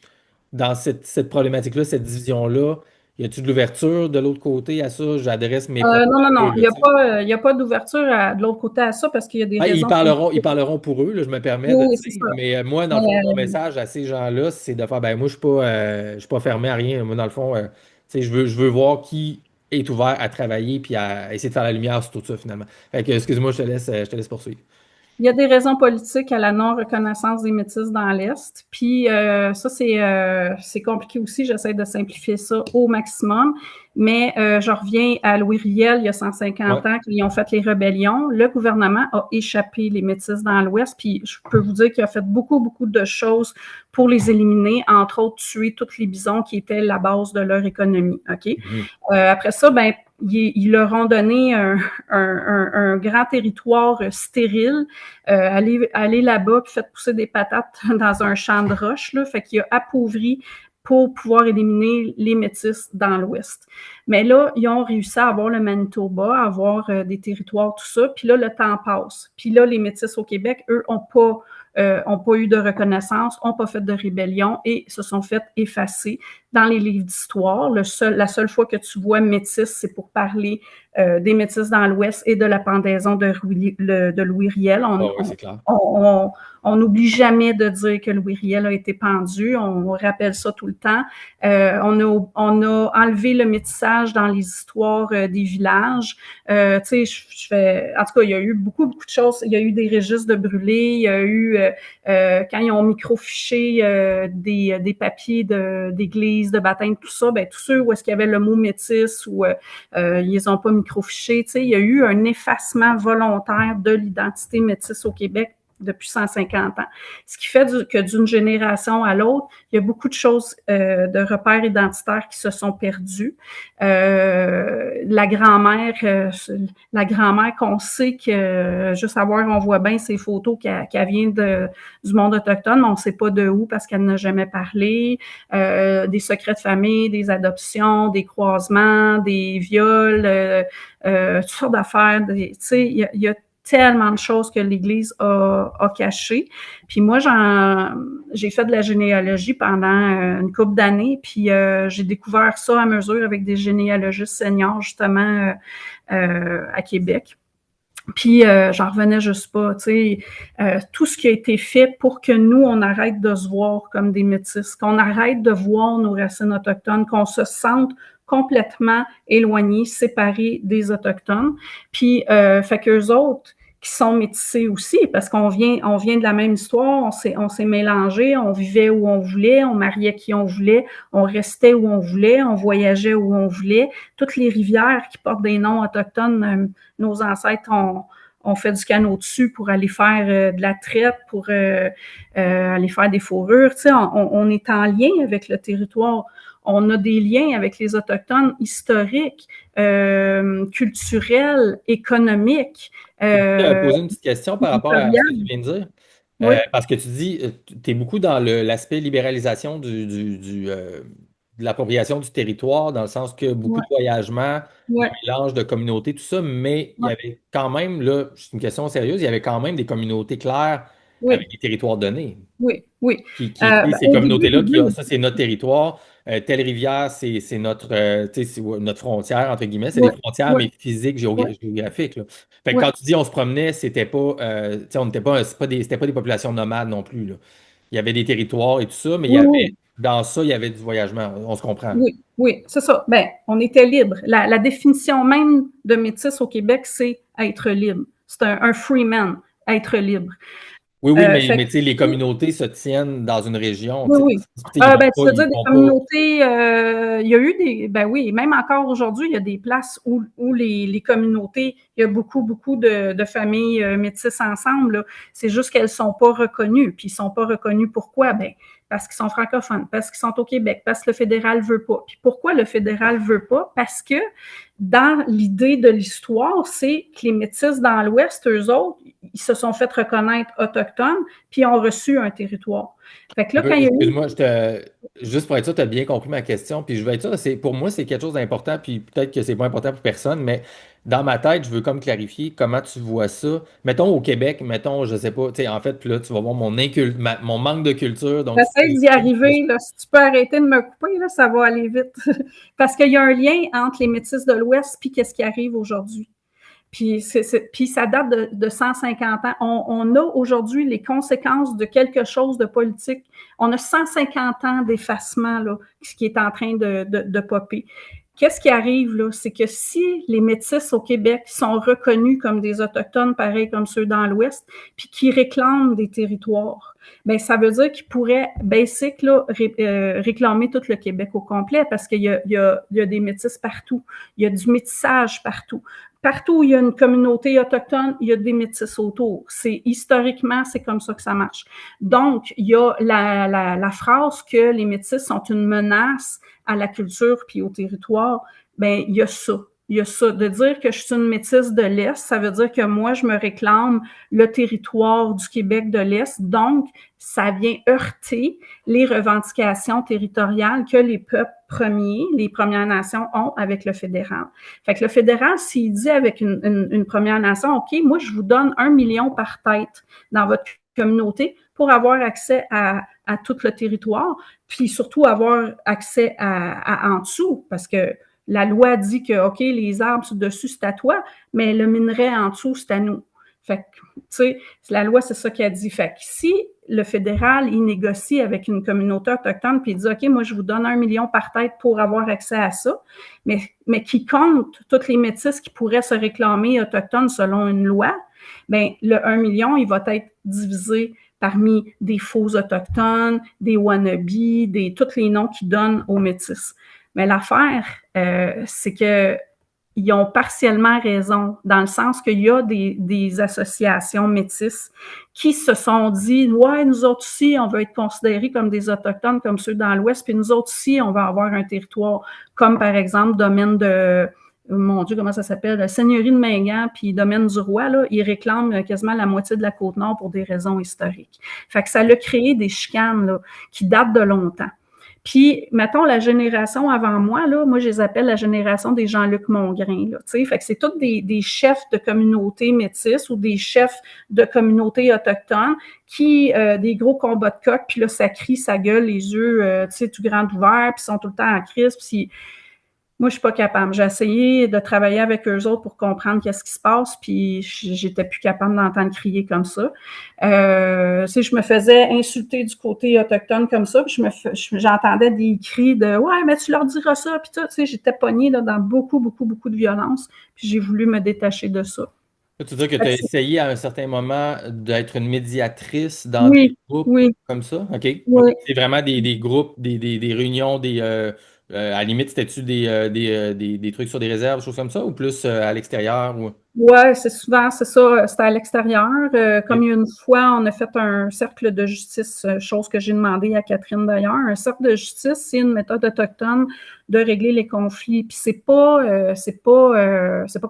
dans cette problématique-là, cette division-là? Y a-tu de l'ouverture de l'autre côté à ça? J'adresse mes propos
Non, non,
à eux,
non.
là, tu sais.
Il y a pas d'ouverture de l'autre côté à ça parce qu'il y a des
Ah,
raisons
ils
politiques.
parleront pour eux, là, je me permets
Oui,
de
oui, c'est
dire.
ça.
Mais moi, dans
Mais,
le fond, mon message à ces gens-là, c'est de faire, ben moi, je suis pas fermé à rien. Moi, dans le fond, tu sais, je veux voir qui est ouvert à travailler puis à essayer de faire la lumière sur tout ça, finalement. Fait que, excuse-moi, je te laisse poursuivre.
il y a des raisons politiques à la non-reconnaissance des Métis dans l'Est. Puis ça, c'est compliqué aussi. J'essaie de simplifier ça au maximum. Mais je reviens à Louis Riel, il y a 150 ans, qu'ils ont fait les rébellions. Le gouvernement a échappé les Métis dans l'Ouest, puis je peux vous dire qu'il a fait beaucoup, beaucoup de choses pour les éliminer, entre autres tuer tous les bisons qui étaient la base de leur économie. OK? Après ça, ben ils leur ont donné un grand territoire stérile. Allez là-bas, puis faites pousser des patates dans un champ de roche. Là, fait qu'il a appauvri pour pouvoir éliminer les Métis dans l'Ouest. Mais là, ils ont réussi à avoir le Manitoba, à avoir des territoires, tout ça. Puis là, le temps passe. Puis là, les Métis au Québec, eux, ont pas eu de reconnaissance, ont pas fait de rébellion et se sont fait effacer dans les livres d'histoire. La seule fois que tu vois Métis, c'est pour parler des Métis dans l'Ouest et de la pendaison de Louis Riel. On n'oublie jamais de dire que Louis Riel a été pendu. On rappelle ça tout le temps. On a enlevé le métissage dans les histoires des villages. En tout cas, il y a eu beaucoup, beaucoup de choses. Il y a eu des registres de brûlés. Il y a eu, quand ils ont microfiché des papiers d'église, de baptême, tout ça, ben tous ceux où est-ce qu'il y avait le mot métis ou ils les ont pas microfichés. Il y a eu un effacement volontaire de l'identité métisse au Québec depuis 150 ans. Ce qui fait que d'une génération à l'autre, il y a beaucoup de choses de repères identitaires qui se sont perdus. La grand-mère qu'on sait que, juste savoir, on voit bien ses photos qu'elle vient du monde autochtone, mais on ne sait pas de où parce qu'elle n'a jamais parlé. Des secrets de famille, des adoptions, des croisements, des viols, toutes sortes d'affaires. Tu sais, il y a tellement de choses que l'Église a cachées. Puis moi, j'ai fait de la généalogie pendant une couple d'années, puis j'ai découvert ça à mesure avec des généalogistes seniors, justement, à Québec. Puis j'en revenais juste pas, tu sais, tout ce qui a été fait pour que nous, on arrête de se voir comme des métis, qu'on arrête de voir nos racines autochtones, qu'on se sente complètement éloignés, séparés des Autochtones. Puis, fait qu'eux autres, qui sont métissés aussi, parce qu'on vient de la même histoire, on s'est mélangés, on vivait où on voulait, on mariait qui on voulait, on restait où on voulait, on voyageait où on voulait. Toutes les rivières qui portent des noms autochtones, nos ancêtres ont fait du canot dessus pour aller faire de la traite, pour aller faire des fourrures. Tu sais, on est en lien avec le territoire. On a des liens avec les Autochtones historiques, culturels, économiques.
Poser une petite question par rapport à ce que tu viens de dire.
Oui.
Parce que tu dis, tu es beaucoup dans l'aspect libéralisation de l'appropriation du territoire, dans le sens que beaucoup de voyagements, de mélange de communautés, tout ça, mais il y avait quand même, là, c'est une question sérieuse, il y avait quand même des communautés claires avec des territoires donnés.
Oui, oui.
Ces communautés-là, ça, c'est notre territoire. Telle rivière, c'est notre, c'est notre frontière, entre guillemets. C'est des frontières, mais physiques, géographiques. Là. Fait que quand tu dis on se promenait, c'était pas, on n'était pas, c'était pas des populations nomades non plus. Là. Il y avait des territoires et tout ça, mais dans ça, il y avait du voyagement. On se comprend.
Oui, oui, c'est ça. Ben, on était libre. La définition même de métis au Québec, c'est être libre. C'est un free man, être libre.
Oui, mais tu sais, les communautés se tiennent dans une région.
Oui. Tu veux dire des communautés, il y a eu ben oui, même encore aujourd'hui, il y a des places où les communautés, il y a beaucoup, beaucoup de familles métisses ensemble. C'est juste qu'elles sont pas reconnues. Puis ils sont pas reconnus pourquoi? Ben, parce qu'ils sont francophones, parce qu'ils sont au Québec, parce que le fédéral veut pas. Puis pourquoi le fédéral veut pas? Parce que dans l'idée de l'histoire, c'est que les métis dans l'Ouest, eux autres, ils se sont fait reconnaître autochtones, puis ils ont reçu un territoire. Fait que là, quand il y a eu...
Excuse-moi, juste pour être sûr, tu as bien compris ma question, puis je vais être sûr, pour moi, c'est quelque chose d'important, puis peut-être que c'est pas important pour personne, mais dans ma tête, je veux comme clarifier comment tu vois ça. Mettons au Québec, mettons, je sais pas, tu sais, en fait, puis là, tu vas voir mon manque de culture.
J'essaie d'y arriver, là. Si tu peux arrêter de me couper, là, ça va aller vite. Parce qu'il y a un lien entre les métis de l'Ouest puis qu'est-ce qui arrive aujourd'hui. Puis ça date de 150 ans. On a aujourd'hui les conséquences de quelque chose de politique. On a 150 ans d'effacement, là, ce qui est en train de popper. qu'est-ce qui arrive là? C'est que si les Métis au Québec sont reconnus comme des Autochtones, pareil comme ceux dans l'Ouest, puis qui réclament des territoires, bien, ça veut dire qu'ils pourraient, basic, là, réclamer tout le Québec au complet parce qu'il y a des Métis partout. Il y a du métissage partout. Partout où il y a une communauté autochtone, il y a des métis autour. Historiquement, c'est comme ça que ça marche. Donc, il y a la phrase que les métis sont une menace à la culture puis au territoire. Ben, il y a ça. Il y a ça. De dire que je suis une métisse de l'Est, ça veut dire que moi, je me réclame le territoire du Québec de l'Est. Donc, ça vient heurter les revendications territoriales que les peuples premiers, les Premières Nations ont avec le fédéral. Fait que le fédéral, s'il dit avec une Première Nation, OK, moi, je vous donne 1 million par tête dans votre communauté pour avoir accès à tout le territoire, puis surtout avoir accès à en dessous, parce que la loi dit que, OK, les arbres dessus, c'est à toi, mais le minerai en dessous, c'est à nous. Fait que, tu sais, la loi, c'est ça qu'elle dit. Fait que si le fédéral, il négocie avec une communauté autochtone, puis il dit, OK, moi, je vous donne 1 million par tête pour avoir accès à ça, mais qui compte toutes les métis qui pourraient se réclamer autochtones selon une loi, bien, le 1 million, il va être divisé parmi des faux autochtones, des wannabes, tous les noms qu'ils donnent aux métis. Mais l'affaire, c'est que ils ont partiellement raison, dans le sens qu'il y a des associations métisses qui se sont dit, ouais, nous autres aussi, on veut être considérés comme des Autochtones, comme ceux dans l'Ouest, puis nous autres aussi, on va avoir un territoire, comme par exemple, domaine de, mon Dieu, comment ça s'appelle, la Seigneurie de Mingan, puis domaine du Roi, là, ils réclament quasiment la moitié de la Côte-Nord pour des raisons historiques. Fait que ça a créé des chicanes, là, qui datent de longtemps. Puis, mettons, la génération avant moi, là, moi, je les appelle la génération des Jean-Luc Mongrain, là, tu sais. Fait que c'est tous des chefs de communautés métisses ou des chefs de communautés autochtones qui, des gros combats de coq, puis là, ça crie, ça gueule, les yeux, tu sais, tout grand ouverts, puis sont tout le temps en crise, puis moi, je suis pas capable. J'ai essayé de travailler avec eux autres pour comprendre qu'est-ce qui se passe, puis j'étais plus capable d'entendre crier comme ça. Si je me faisais insulter du côté autochtone comme ça, puis j'entendais des cris de « Ouais, mais tu leur diras ça », puis tout, tu sais, j'étais pognée là, dans beaucoup de violence, puis j'ai voulu me détacher de ça.
Tu veux dire que tu as essayé à un certain moment d'être une médiatrice dans des
Oui,
groupes
oui,
comme ça? OK. OK.
oui.
C'est vraiment des groupes, des réunions, à la limite, c'était-tu des trucs sur des réserves, choses comme ça, ou plus à l'extérieur? Ou...
Ouais, c'est souvent, c'est ça, c'était à l'extérieur. Comme
OK.
une fois, on a fait un cercle de justice, chose que j'ai demandé à Catherine d'ailleurs. Un cercle de justice, c'est une méthode autochtone de régler les conflits. Puis c'est pas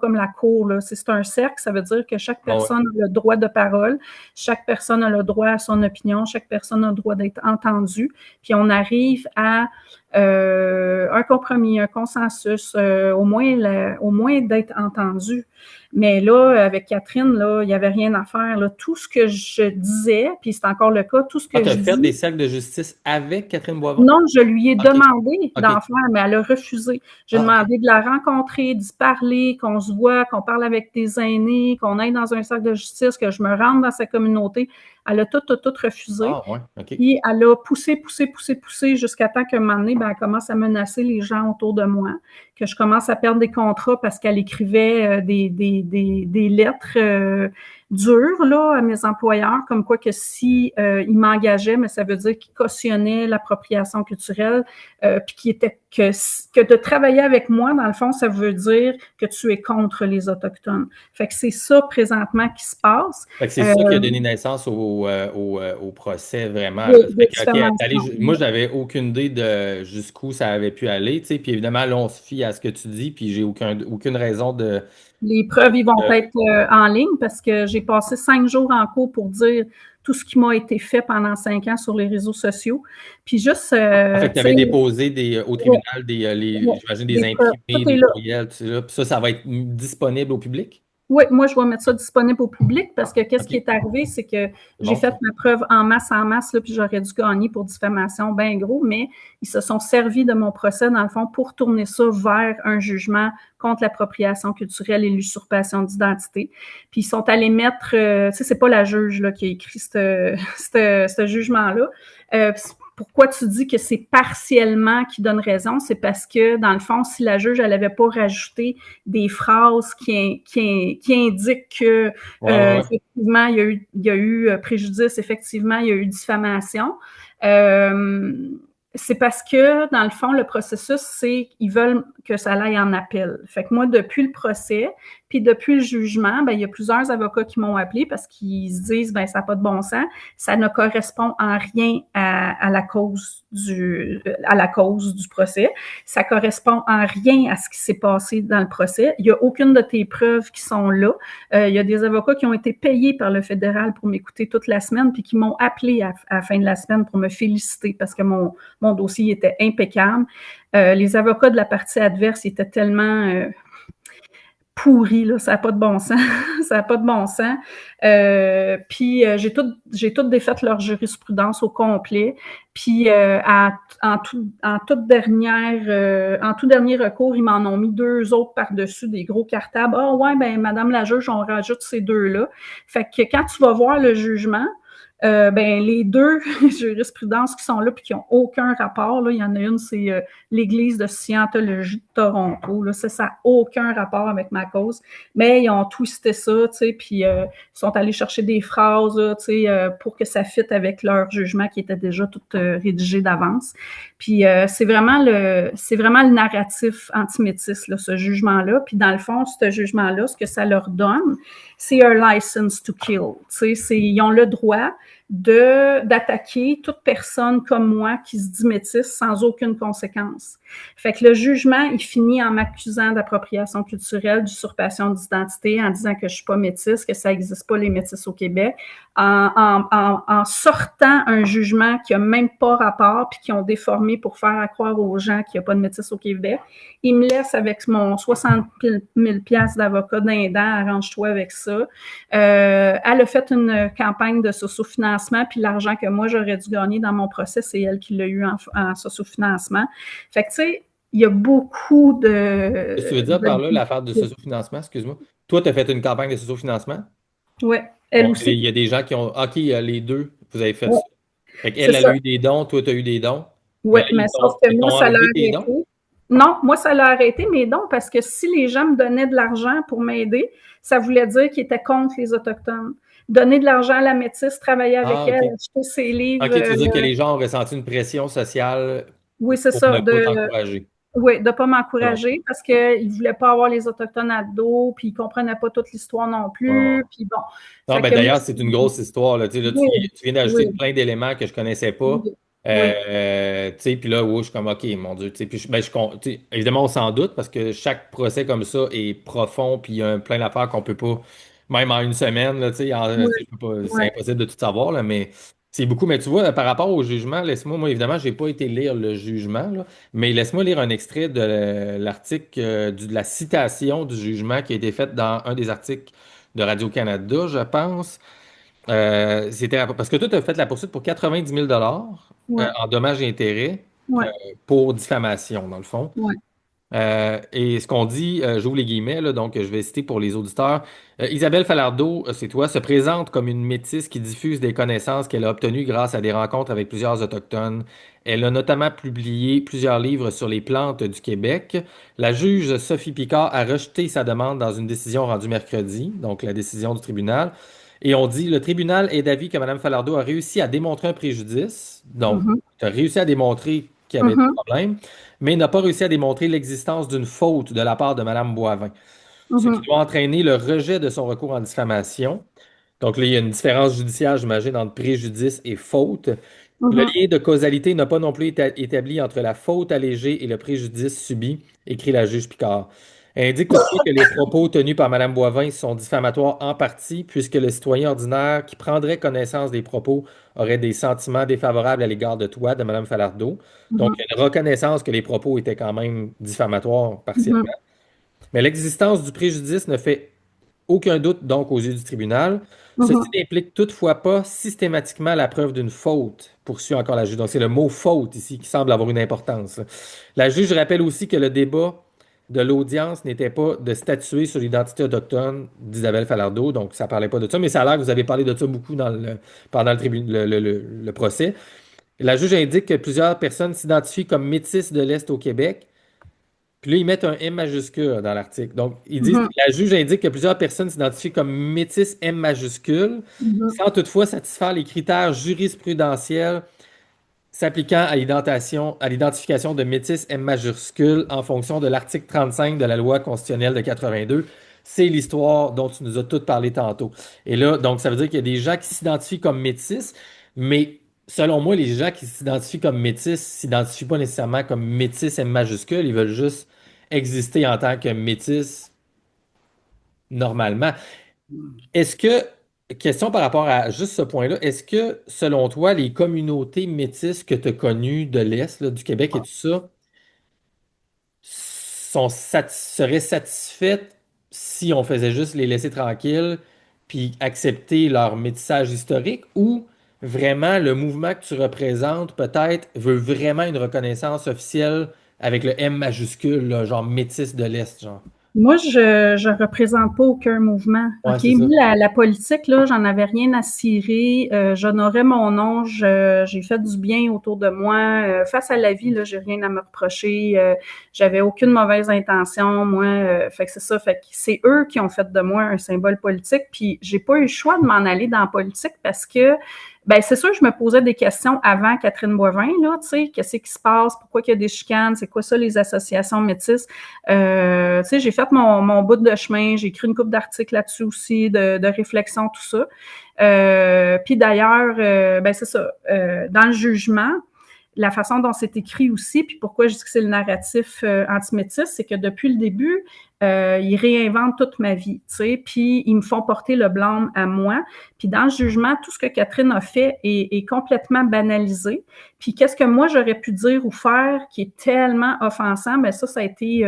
comme la cour, là. C'est un cercle, ça veut dire que chaque
Ah ouais.
personne a le droit de parole, chaque personne a le droit à son opinion, chaque personne a le droit d'être entendue. Puis on arrive à un compromis, un consensus, au moins d'être entendu. Mais là, avec Catherine, là, il n'y avait rien à faire. Là. Tout ce que je disais, puis c'est encore le cas, tout ce
Ah,
que
tu as
je
fait des
dis,
cercles de justice avec Catherine Boivin?
non, je lui ai
OK.
demandé
OK.
d'en faire, mais elle a refusé. J'ai
Ah, OK.
demandé de la rencontrer, d'y parler, qu'on se voit, qu'on parle avec des aînés, qu'on aille dans un cercle de justice, que je me rende dans sa communauté. Elle a tout refusé.
Ah, ouais. OK.
Puis elle a poussé jusqu'à temps qu'à un moment donné, ben, elle commence à menacer les gens autour de moi, que je commence à perdre des contrats parce qu'elle écrivait des lettres dures là, à mes employeurs, comme quoi que si ils m'engageaient, mais ça veut dire qu'ils cautionnaient l'appropriation culturelle, puis que de travailler avec moi, dans le fond, ça veut dire que tu es contre les Autochtones. Fait que c'est ça présentement qui se passe.
Fait que c'est ça qui a donné naissance au procès, vraiment. Là.
De
Fait que, OK,
diffamation.
moi, je n'avais aucune idée de jusqu'où ça avait pu aller, tu sais. Puis évidemment, là, on se fie à ce que tu dis, puis j'ai aucune raison
Les preuves, ils vont
de-
être en ligne parce que j'ai passé 5 jours en cours pour dire tout ce qui m'a été fait pendant 5 ans sur les réseaux sociaux. Puis juste,
Ah, fait que tu
tu sais,
avais déposé au
ouais,
tribunal
ouais,
j'imagine des
des preuves,
imprimés,
tout est
des
là.
courriels, tout ça. Puis ça va être disponible au public?
Oui, moi, je vais mettre ça disponible au public parce que qu'est-ce qui
OK.
est arrivé, c'est que
C'est
j'ai
bon,
fait
ça.
ma preuve en masse, là, puis j'aurais dû gagner pour diffamation, ben gros, mais ils se sont servis de mon procès, dans le fond, pour tourner ça vers un jugement contre l'appropriation culturelle et l'usurpation d'identité. Puis ils sont allés mettre, tu sais, c'est pas la juge là, qui a écrit ce jugement-là. pourquoi tu dis que c'est partiellement qui donne raison, c'est parce que, dans le fond, si la juge, elle avait pas rajouté des phrases qui indiquent que,
Ouais, ouais, ouais.
effectivement, il y a eu préjudice, effectivement, il y a eu diffamation, euh, c'est parce que, dans le fond, le processus, c'est qu'ils veulent que ça aille en appel. Fait que moi, depuis le procès, puis depuis le jugement, ben, il y a plusieurs avocats qui m'ont appelé parce qu'ils se disent, ben, ça n'a pas de bon sens, ça ne correspond en rien à la cause du procès, ça correspond en rien à ce qui s'est passé dans le procès. Il n'y a aucune de tes preuves qui sont là. Il y a des avocats qui ont été payés par le fédéral pour m'écouter toute la semaine, puis qui m'ont appelé à la fin de la semaine pour me féliciter parce que mon dossier était impeccable. Les avocats de la partie adverse étaient tellement pourris, là, ça n'a pas de bon sens. Ça n'a pas de bon sens. Puis j'ai tout défait leur jurisprudence au complet. Puis en tout dernier recours, ils m'en ont mis deux autres par-dessus, des gros cartables. Ah ouais, ben Madame la juge, on rajoute ces deux-là. Fait que quand tu vas voir le jugement, ben les deux jurisprudences qui sont là puis qui n'ont aucun rapport, là, il y en a une, c'est l'Église de Scientologie de Toronto. Là, ça n'a aucun rapport avec ma cause. Mais ils ont twisté ça, tu sais, puis ils sont allés chercher des phrases, tu sais, pour que ça fitte avec leur jugement qui était déjà tout rédigé d'avance. Puis c'est vraiment le narratif antimétis, là, ce jugement-là. Puis dans le fond, ce jugement-là, ce que ça leur donne, c'est un license to kill. Tu sais, ils ont le droit d'attaquer toute personne comme moi qui se dit métisse sans aucune conséquence. Fait que le jugement, il finit en m'accusant d'appropriation culturelle, d'usurpation d'identité, en disant que je suis pas métisse, que ça n'existe pas les métisses au Québec, en sortant un jugement qui a même pas rapport puis qui ont déformé pour faire croire aux gens qu'il n'y a pas de métisse au Québec. Il me laisse avec mon 60 000 $ d'avocat d'un dent, arrange-toi avec ça. Elle a fait une campagne de sociofinancement, puis l'argent que moi j'aurais dû gagner dans mon procès, c'est elle qui l'a eu en sociofinancement. Fait que tu sais, il y a beaucoup
Qu'est-ce que tu veux dire par là, l'affaire de sociofinancement, excuse-moi? Toi, tu as fait une campagne de sociofinancement?
Ouais, elle
Donc, il
aussi.
y a des gens qui ont. OK, les deux, vous avez fait
Ouais,
ça. Fait
c'est
qu'elle, elle a
ça.
eu des dons, toi, tu as eu des dons. Mais
Ouais,
là,
mais sauf que
ils t'ont
moi, ça l'a
enlevé tes dons.
arrêté. Non, moi, ça l'a arrêté mes dons parce que si les gens me donnaient de l'argent pour m'aider, ça voulait dire qu'ils étaient contre les Autochtones. Donner de l'argent à la métisse, travailler avec
Ah,
elle,
OK.
acheter ses livres.
OK, tu veux dire que les gens ont ressenti une pression sociale
Oui, c'est
pour
ça.
ne pas t'encourager.
Oui, de ne pas
C'est bon.
m'encourager parce qu'ils ne voulaient pas avoir les Autochtones à dos, puis ils ne comprenaient pas toute l'histoire non
Ouais, ouais.
plus. Puis bon.
Non,
Fait
ben
que moi,
d'ailleurs, c'est une grosse histoire, là. Tu sais, là,
oui,
tu viens d'ajouter
oui,
plein d'éléments que je connaissais pas.
oui, oui,
Tu sais, puis là, ouais, je suis comme, OK, mon Dieu. Tu sais, puis tu sais, évidemment, on s'en doute parce que chaque procès comme ça est profond, puis il y a plein d'affaires qu'on peut pas, même en une semaine, là, tu sais,
oui,
je peux pas, c'est
oui.
impossible de tout savoir, là, mais c'est beaucoup. Mais tu vois, par rapport au jugement, laisse-moi, moi, évidemment, j'ai pas été lire le jugement, là, mais laisse-moi lire un extrait de l'article, de la citation du jugement qui a été faite dans un des articles de Radio-Canada, je pense. C'était parce que toi, tu as fait la poursuite pour 90 000
Ouais,
en dommages et intérêts
ouais,
pour diffamation, dans le fond.
ouais.
Et ce qu'on dit, j'ouvre les guillemets, là, donc je vais citer pour les auditeurs. Isabelle Falardeau, c'est toi, se présente comme une métisse qui diffuse des connaissances qu'elle a obtenues grâce à des rencontres avec plusieurs Autochtones. Elle a notamment publié plusieurs livres sur les plantes du Québec. La juge Sophie Picard a rejeté sa demande dans une décision rendue mercredi, donc la décision du tribunal. Et on dit, le tribunal est d'avis que Mme Falardeau a réussi à démontrer un préjudice. Donc,
Mhm,
tu as réussi à démontrer qu'il y avait des
mhm,
problèmes, mais n'a pas réussi à démontrer l'existence d'une faute de la part de Mme Boivin, ce qui
mhm,
doit entraîner le rejet de son recours en diffamation. Donc là, il y a une différence judiciaire, j'imagine, entre préjudice et faute. Le
mhm,
lien de causalité n'a pas non plus été établi entre la faute allégée et le préjudice subi, écrit la juge Picard. Elle indique toutefois que les propos tenus par Mme Boivin sont diffamatoires en partie, puisque le citoyen ordinaire qui prendrait connaissance des propos aurait des sentiments défavorables à l'égard de toi, de Mme Falardeau. Donc, il y a une reconnaissance que les propos étaient quand même diffamatoires partiellement.
mhm,
Mais l'existence du préjudice ne fait aucun doute donc aux yeux du tribunal. Ceci
mhm,
n'implique toutefois pas systématiquement la preuve d'une faute, poursuit encore la juge. Donc c'est le mot faute ici qui semble avoir une importance. La juge rappelle aussi que le débat de l'audience n'était pas de statuer sur l'identité autochtone d'Isabelle Falardeau, donc ça ne parlait pas de ça, mais ça a l'air que vous avez parlé de ça beaucoup pendant le procès. La juge indique que plusieurs personnes s'identifient comme métisses de l'Est au Québec. Puis là, ils mettent un M majuscule dans l'article. Donc, ils disent
Mhm,
la juge indique que plusieurs personnes s'identifient comme métisses M majuscule,
mhm.
sans toutefois satisfaire les critères jurisprudentiels s'appliquant à l'identification de métis M majuscule en fonction de l'article 35 de la loi constitutionnelle de 82. C'est l'histoire dont tu nous as toutes parlé tantôt. Et là, donc, ça veut dire qu'il y a des gens qui s'identifient comme métis, mais selon moi, les gens qui s'identifient comme métis s'identifient pas nécessairement comme métis M majuscule, ils veulent juste exister en tant que métis normalement. Est-ce que, question par rapport à juste ce point-là, est-ce que, selon toi, les communautés métisses que tu as connues de l'Est, là, du Québec et tout ça, seraient satisfaites si on faisait juste les laisser tranquilles puis accepter leur métissage historique ou vraiment le mouvement que tu représentes peut-être veut vraiment une reconnaissance officielle avec le M majuscule, là, genre métis de l'Est, genre?
Moi, je représente pas aucun mouvement.
Ouais,
OK?
c'est ça.
Moi, la politique, là, j'en avais rien à cirer. J'honorais mon nom. J'ai fait du bien autour de moi. Face à la vie, là, j'ai rien à me reprocher. J'avais aucune mauvaise intention, moi. Fait que c'est ça. Fait que c'est eux qui ont fait de moi un symbole politique. Puis j'ai pas eu le choix de m'en aller dans la politique parce que ben, c'est sûr, je me posais des questions avant Catherine Boivin, là, tu sais, qu'est-ce qui se passe, pourquoi il y a des chicanes, c'est quoi ça, les associations métisses. Tu sais, j'ai fait mon bout de chemin, j'ai écrit une couple d'articles là-dessus aussi, de réflexion, tout ça. Puis d'ailleurs, ben c'est ça, dans le jugement, la façon dont c'est écrit aussi, puis pourquoi je dis que c'est le narratif antimétiste, c'est que depuis le début, ils réinventent toute ma vie, tu sais, puis ils me font porter le blâme à moi. Puis dans le jugement, tout ce que Catherine a fait est complètement banalisé. Puis qu'est-ce que moi j'aurais pu dire ou faire qui est tellement offensant, ben ça a été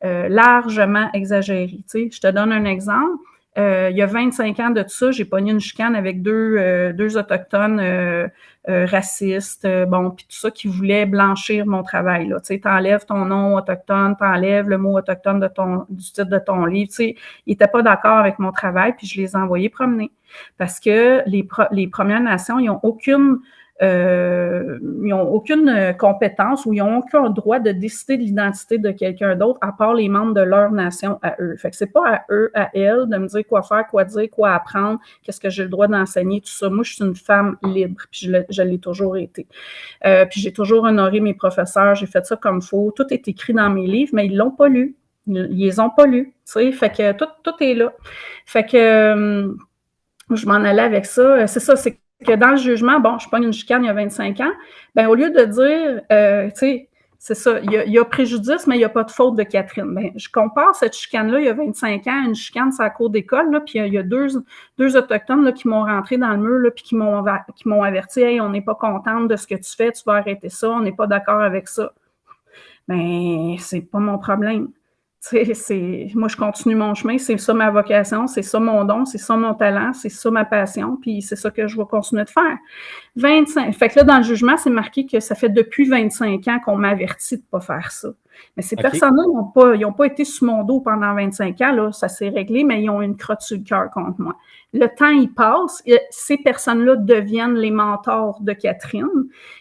largement exagéré. Tu sais, je te donne un exemple. Il y a 25 ans de ça, j'ai pogné une chicane avec deux autochtones racistes, bon, puis tout ça qui voulaient blanchir mon travail. Là. Tu sais, t'enlèves ton nom autochtone, t'enlèves le mot autochtone du titre de ton livre. Tu sais, ils n'étaient pas d'accord avec mon travail, puis je les ai envoyés promener. Parce que les Premières Nations, ils ont aucune compétence ou ils ont aucun droit de décider de l'identité de quelqu'un d'autre à part les membres de leur nation à eux. Fait que c'est pas à eux, à elles, de me dire quoi faire, quoi dire, quoi apprendre, qu'est-ce que j'ai le droit d'enseigner, tout ça. Moi, je suis une femme libre, puis je l'ai toujours été. Puis j'ai toujours honoré mes professeurs, j'ai fait ça comme faut. Tout est écrit dans mes livres, mais ils l'ont pas lu. Ils les ont pas lus, tu sais. Fait que tout est là. Fait que je m'en allais avec ça. C'est ça, c'est que dans le jugement, bon, je pogne une chicane il y a 25 ans, ben au lieu de dire, tu sais, c'est ça, il y a préjudice, mais il n'y a pas de faute de Catherine. Ben, je compare cette chicane-là, il y a 25 ans, à une chicane sur la cour d'école, là, puis il y a deux Autochtones là, qui m'ont rentré dans le mur, là, puis qui m'ont averti, hey, on n'est pas contente de ce que tu fais, tu vas arrêter ça, on n'est pas d'accord avec ça. Ben, c'est pas mon problème. Moi, je continue mon chemin, c'est ça ma vocation, c'est ça mon don, c'est ça mon talent, c'est ça ma passion, puis c'est ça que je vais continuer de faire. 25. Fait que là, dans le jugement, c'est marqué que ça fait depuis 25 ans qu'on m'avertit de ne pas faire ça. Mais ces
OK.
personnes-là ils ont pas été sous mon dos pendant 25 ans, là, ça s'est réglé, mais ils ont une crotte sur le cœur contre moi. Le temps, il passe, ces personnes-là deviennent les mentors de Catherine,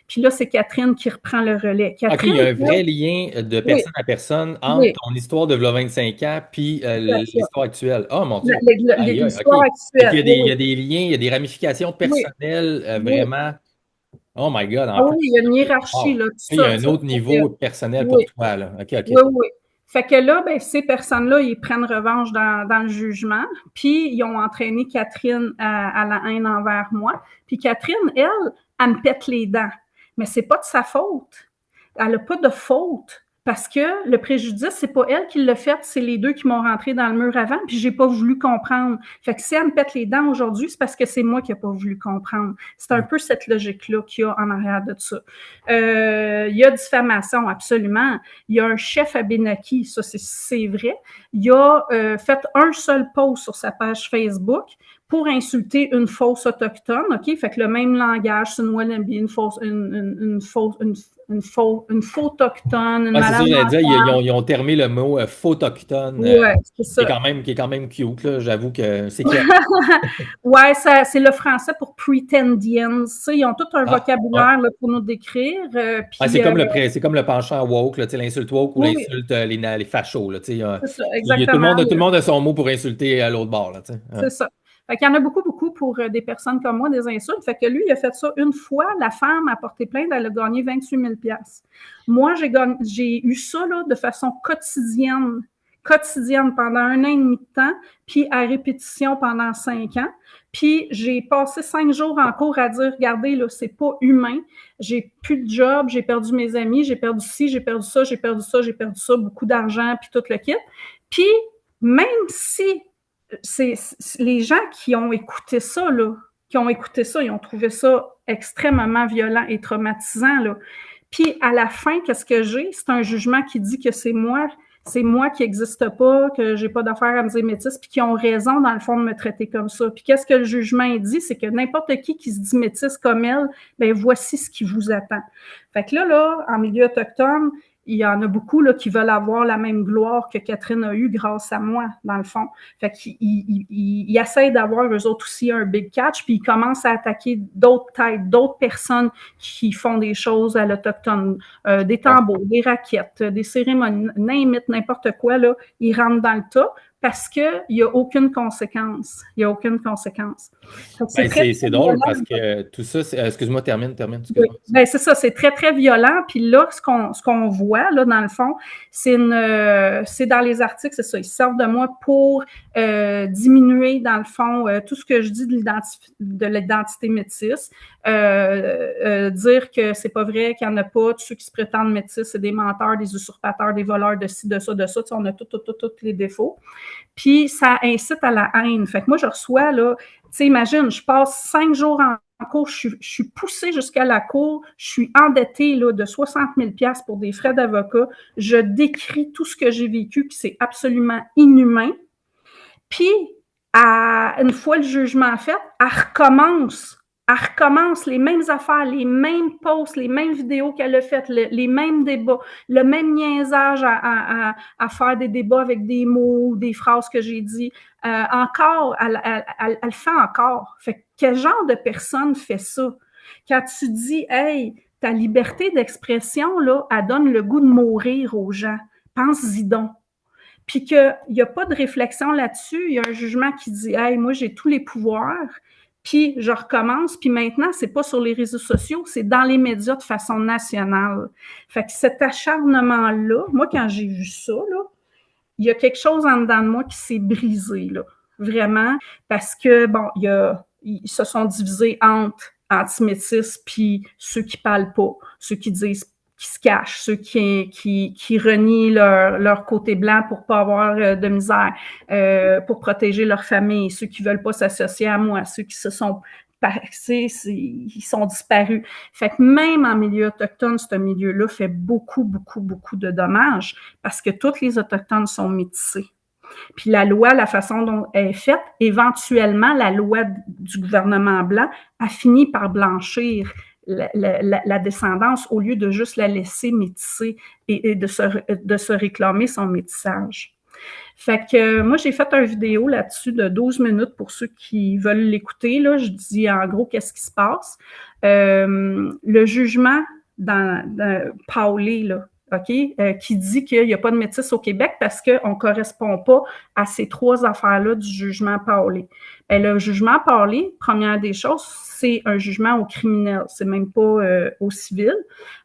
puis là, c'est Catherine qui reprend le relais.
OK, il y a
Catherine,
un
là,
vrai lien de
oui,
personne à personne entre
oui,
ton histoire de v'là 25 ans puis
c'est ça.
l'histoire actuelle. Oh mon Dieu. Aïe, aïe, OK.
L'histoire
Fait qu'il y
actuelle,
a
oui,
il y a
oui,
des liens, il y a des ramifications
oui,
personnelles
oui.
vraiment. Oh my God, en
Ah
plus.
oui, il y a une
OK.
hiérarchie,
Wow.
là, tout
Il y a
ça,
un
tu sais.
autre niveau personnel pour
Oui,
toi, là. OK, OK.
oui, oui. Fait que là, ben, ces personnes-là, ils prennent revanche dans le jugement, puis ils ont entraîné Catherine à la haine envers moi. Puis Catherine, elle me pète les dents. Mais c'est pas de sa faute. Elle n'a pas de faute. Parce que le préjudice, c'est pas elle qui l'a fait, c'est les deux qui m'ont rentré dans le mur avant, puis j'ai pas voulu comprendre. Fait que si elle me pète les dents aujourd'hui, c'est parce que c'est moi qui n'ai pas voulu comprendre. C'est un peu cette logique-là qu'il y a en arrière de ça. Il y a diffamation, absolument. Il y a un chef Abenaki, ça c'est vrai. Il a fait un seul post sur sa page Facebook pour insulter une fausse autochtone, OK? Fait que le même langage, c'est une Wallaby, une une photoctone, une
Ouais, c'est ça,
malade
j'allais dire,
mentale.
ils ont termé le mot photochtone,
Ouais, c'est ça.
qui est quand même cute, là. J'avoue que c'est clair.
Ouais, ça, c'est le français pour pretendians. Tu sais, ils ont tout un
Ah, ouais.
vocabulaire là, pour nous décrire.
Ouais, c'est comme le penchant woke, là, tu sais, l'insulte woke ou
Oui, oui,
l'insulte les fachos, là, tu sais,
c'est ça,
tout
exactement.
le monde a son mot pour insulter à l'autre bord, là, tu sais. Ouais.
C'est ça. Fait qu'il y en a beaucoup, beaucoup pour des personnes comme moi, des insultes. Fait que lui, il a fait ça une fois. La femme a porté plainte, elle a gagné 28 000 $. Moi, j'ai eu ça là, de façon quotidienne pendant 1 an et demi de temps, puis à répétition pendant 5 ans. Puis j'ai passé 5 jours en cours à dire, regardez, là, c'est pas humain. J'ai plus de job, j'ai perdu mes amis, j'ai perdu ci, j'ai perdu ça, j'ai perdu ça, j'ai perdu ça, beaucoup d'argent, puis tout le kit. Puis même si les gens qui ont écouté ça, là, ils ont trouvé ça extrêmement violent et traumatisant, là. Puis à la fin, qu'est-ce que j'ai? C'est un jugement qui dit que c'est moi qui n'existe pas, que j'ai pas d'affaire à me dire métisse, puis qui ont raison, dans le fond, de me traiter comme ça. Puis qu'est-ce que le jugement dit? C'est que n'importe qui se dit métisse comme elle, ben voici ce qui vous attend. Fait que là, en milieu autochtone, il y en a beaucoup là, qui veulent avoir la même gloire que Catherine a eue grâce à moi, dans le fond. Fait qu'ils essayent d'avoir eux autres aussi un big catch, puis ils commencent à attaquer d'autres têtes, d'autres personnes qui font des choses à l'autochtone, des
Ouais.
tambours, des raquettes, des cérémonies, n'importe quoi, là, ils rentrent dans le tas parce qu'il n'y a aucune conséquence. Il n'y a aucune conséquence. C'est
Ben,
très,
c'est
très
drôle
violent.
parce que tout ça, excuse-moi,
Oui,
excuse-moi.
ben c'est ça, c'est très, très violent. Puis là, ce qu'on voit, là, dans le fond, c'est dans les articles, c'est ça, ils servent de moi pour diminuer, dans le fond, tout ce que je dis de l'identité métisse, dire que c'est pas vrai, qu'il n'y en a pas, tous ceux qui se prétendent métis, c'est des menteurs, des usurpateurs, des voleurs, de ci, de ça, de ça, tu sais, on a tous les défauts. Puis ça incite à la haine. Fait que moi, je reçois, là, tu sais, imagine, je passe 5 jours en cours, je suis poussée jusqu'à la cour, je suis endettée là, de 60 000 $ pour des frais d'avocat, je décris tout ce que j'ai vécu, puis c'est absolument inhumain. Puis, une fois le jugement fait, elle recommence les mêmes affaires, les mêmes posts, les mêmes vidéos qu'elle a faites, les mêmes débats, le même niaisage à faire des débats avec des mots, des phrases que j'ai dit. Encore, elle fait encore. Fait que quel genre de personne fait ça? Quand tu dis, hey, ta liberté d'expression, là, elle donne le goût de mourir aux gens. Pense-y donc. Puis qu'il n'y a pas de réflexion là-dessus, il y a un jugement qui dit, hey, moi, j'ai tous les pouvoirs, puis je recommence, puis maintenant, c'est pas sur les réseaux sociaux, c'est dans les médias de façon nationale. Fait que cet acharnement-là, moi, quand j'ai vu ça, là, il y a quelque chose en dedans de moi qui s'est brisé, là, vraiment, parce que, bon, ils se sont divisés entre antimétis puis ceux qui parlent pas, ceux qui disent qui se cachent, ceux qui renient leur côté blanc pour pas avoir de misère, pour protéger leur famille, ceux qui veulent pas s'associer à moi, ceux qui se sont ils sont disparus. Fait que même en milieu autochtone, ce milieu-là fait beaucoup, beaucoup, beaucoup de dommages parce que tous les Autochtones sont métissés. Puis la loi, la façon dont elle est faite, éventuellement, la loi du gouvernement blanc a fini par blanchir la descendance au lieu de juste la laisser métisser et de se réclamer son métissage. Fait que moi, j'ai fait une vidéo là-dessus de 12 minutes pour ceux qui veulent l'écouter. Là, je dis en gros qu'est-ce qui se passe. Le jugement dans Paulé, là, OK, qui dit qu'il n'y a pas de métis au Québec parce qu'on ne correspond pas à ces 3 affaires-là du jugement Paulé. Ben, le jugement Paulé, première des choses, c'est un jugement au criminel, c'est même pas au civil.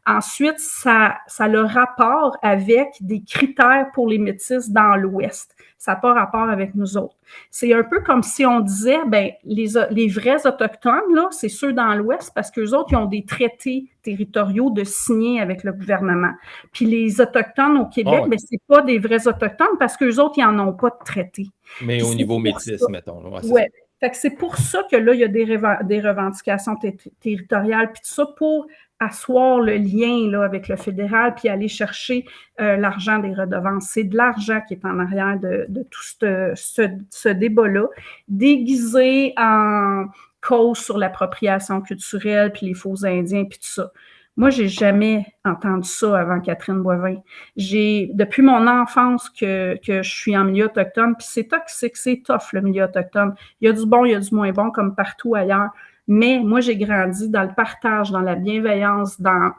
Ensuite, ça a le rapport avec des critères pour les métis dans l'Ouest. Ça n'a pas rapport avec nous autres. C'est un peu comme si on disait, ben les vrais Autochtones, là, c'est ceux dans l'Ouest parce qu'eux autres, ils ont des traités territoriaux de signer avec le gouvernement. Puis les Autochtones au Québec,
Oh, ouais.
ben c'est pas des vrais Autochtones parce qu'eux autres, ils n'en ont pas de traité.
Mais
Puis
au
c'est
niveau
pour ça.
métis, mettons, là, ouais, c'est ça.
Ouais. Fait que c'est pour ça que là, il y a des revendications territoriales, puis tout ça, pour asseoir le lien là, avec le fédéral, puis aller chercher l'argent des redevances. C'est de l'argent qui est en arrière de tout ce débat-là, déguisé en cause sur l'appropriation culturelle, puis les faux Indiens, puis tout ça. Moi, j'ai jamais entendu ça avant Catherine Boivin. Depuis mon enfance que je suis en milieu autochtone, puis c'est toxique, c'est tough, le milieu autochtone. Il y a du bon, il y a du moins bon, comme partout ailleurs. Mais moi, j'ai grandi dans le partage, dans la bienveillance, dans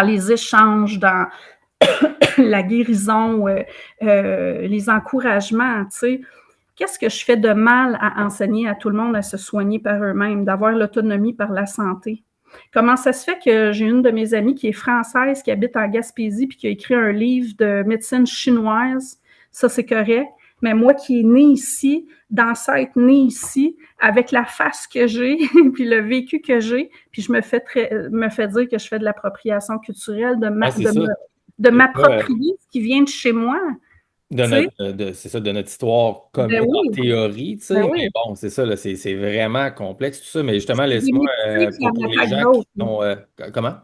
les échanges, dans la guérison, les encouragements, tu sais. Qu'est-ce que je fais de mal à enseigner à tout le monde à se soigner par eux-mêmes, d'avoir l'autonomie par la santé? Comment ça se fait que j'ai une de mes amies qui est française, qui habite en Gaspésie, puis qui a écrit un livre de médecine chinoise? Ça, c'est correct. Mais moi qui est née ici, d'ancêtre née ici, avec la face que j'ai, puis le vécu que j'ai, puis je me fais dire que je fais de l'appropriation culturelle,
Ouais, c'est ça.
de
C'est ça,
m'approprier ce qui vient de chez moi.
de
Tu sais?
notre, c'est ça, de notre histoire
Ben
commune en
oui,
théorie, tu
ben
sais, mais
oui.
bon, c'est ça, là, c'est vraiment complexe tout ça. Mais justement,
C'est des
laisse-moi,
métissés qui en
pour les
attaquent
gens qui
d'autres.
sont. Comment?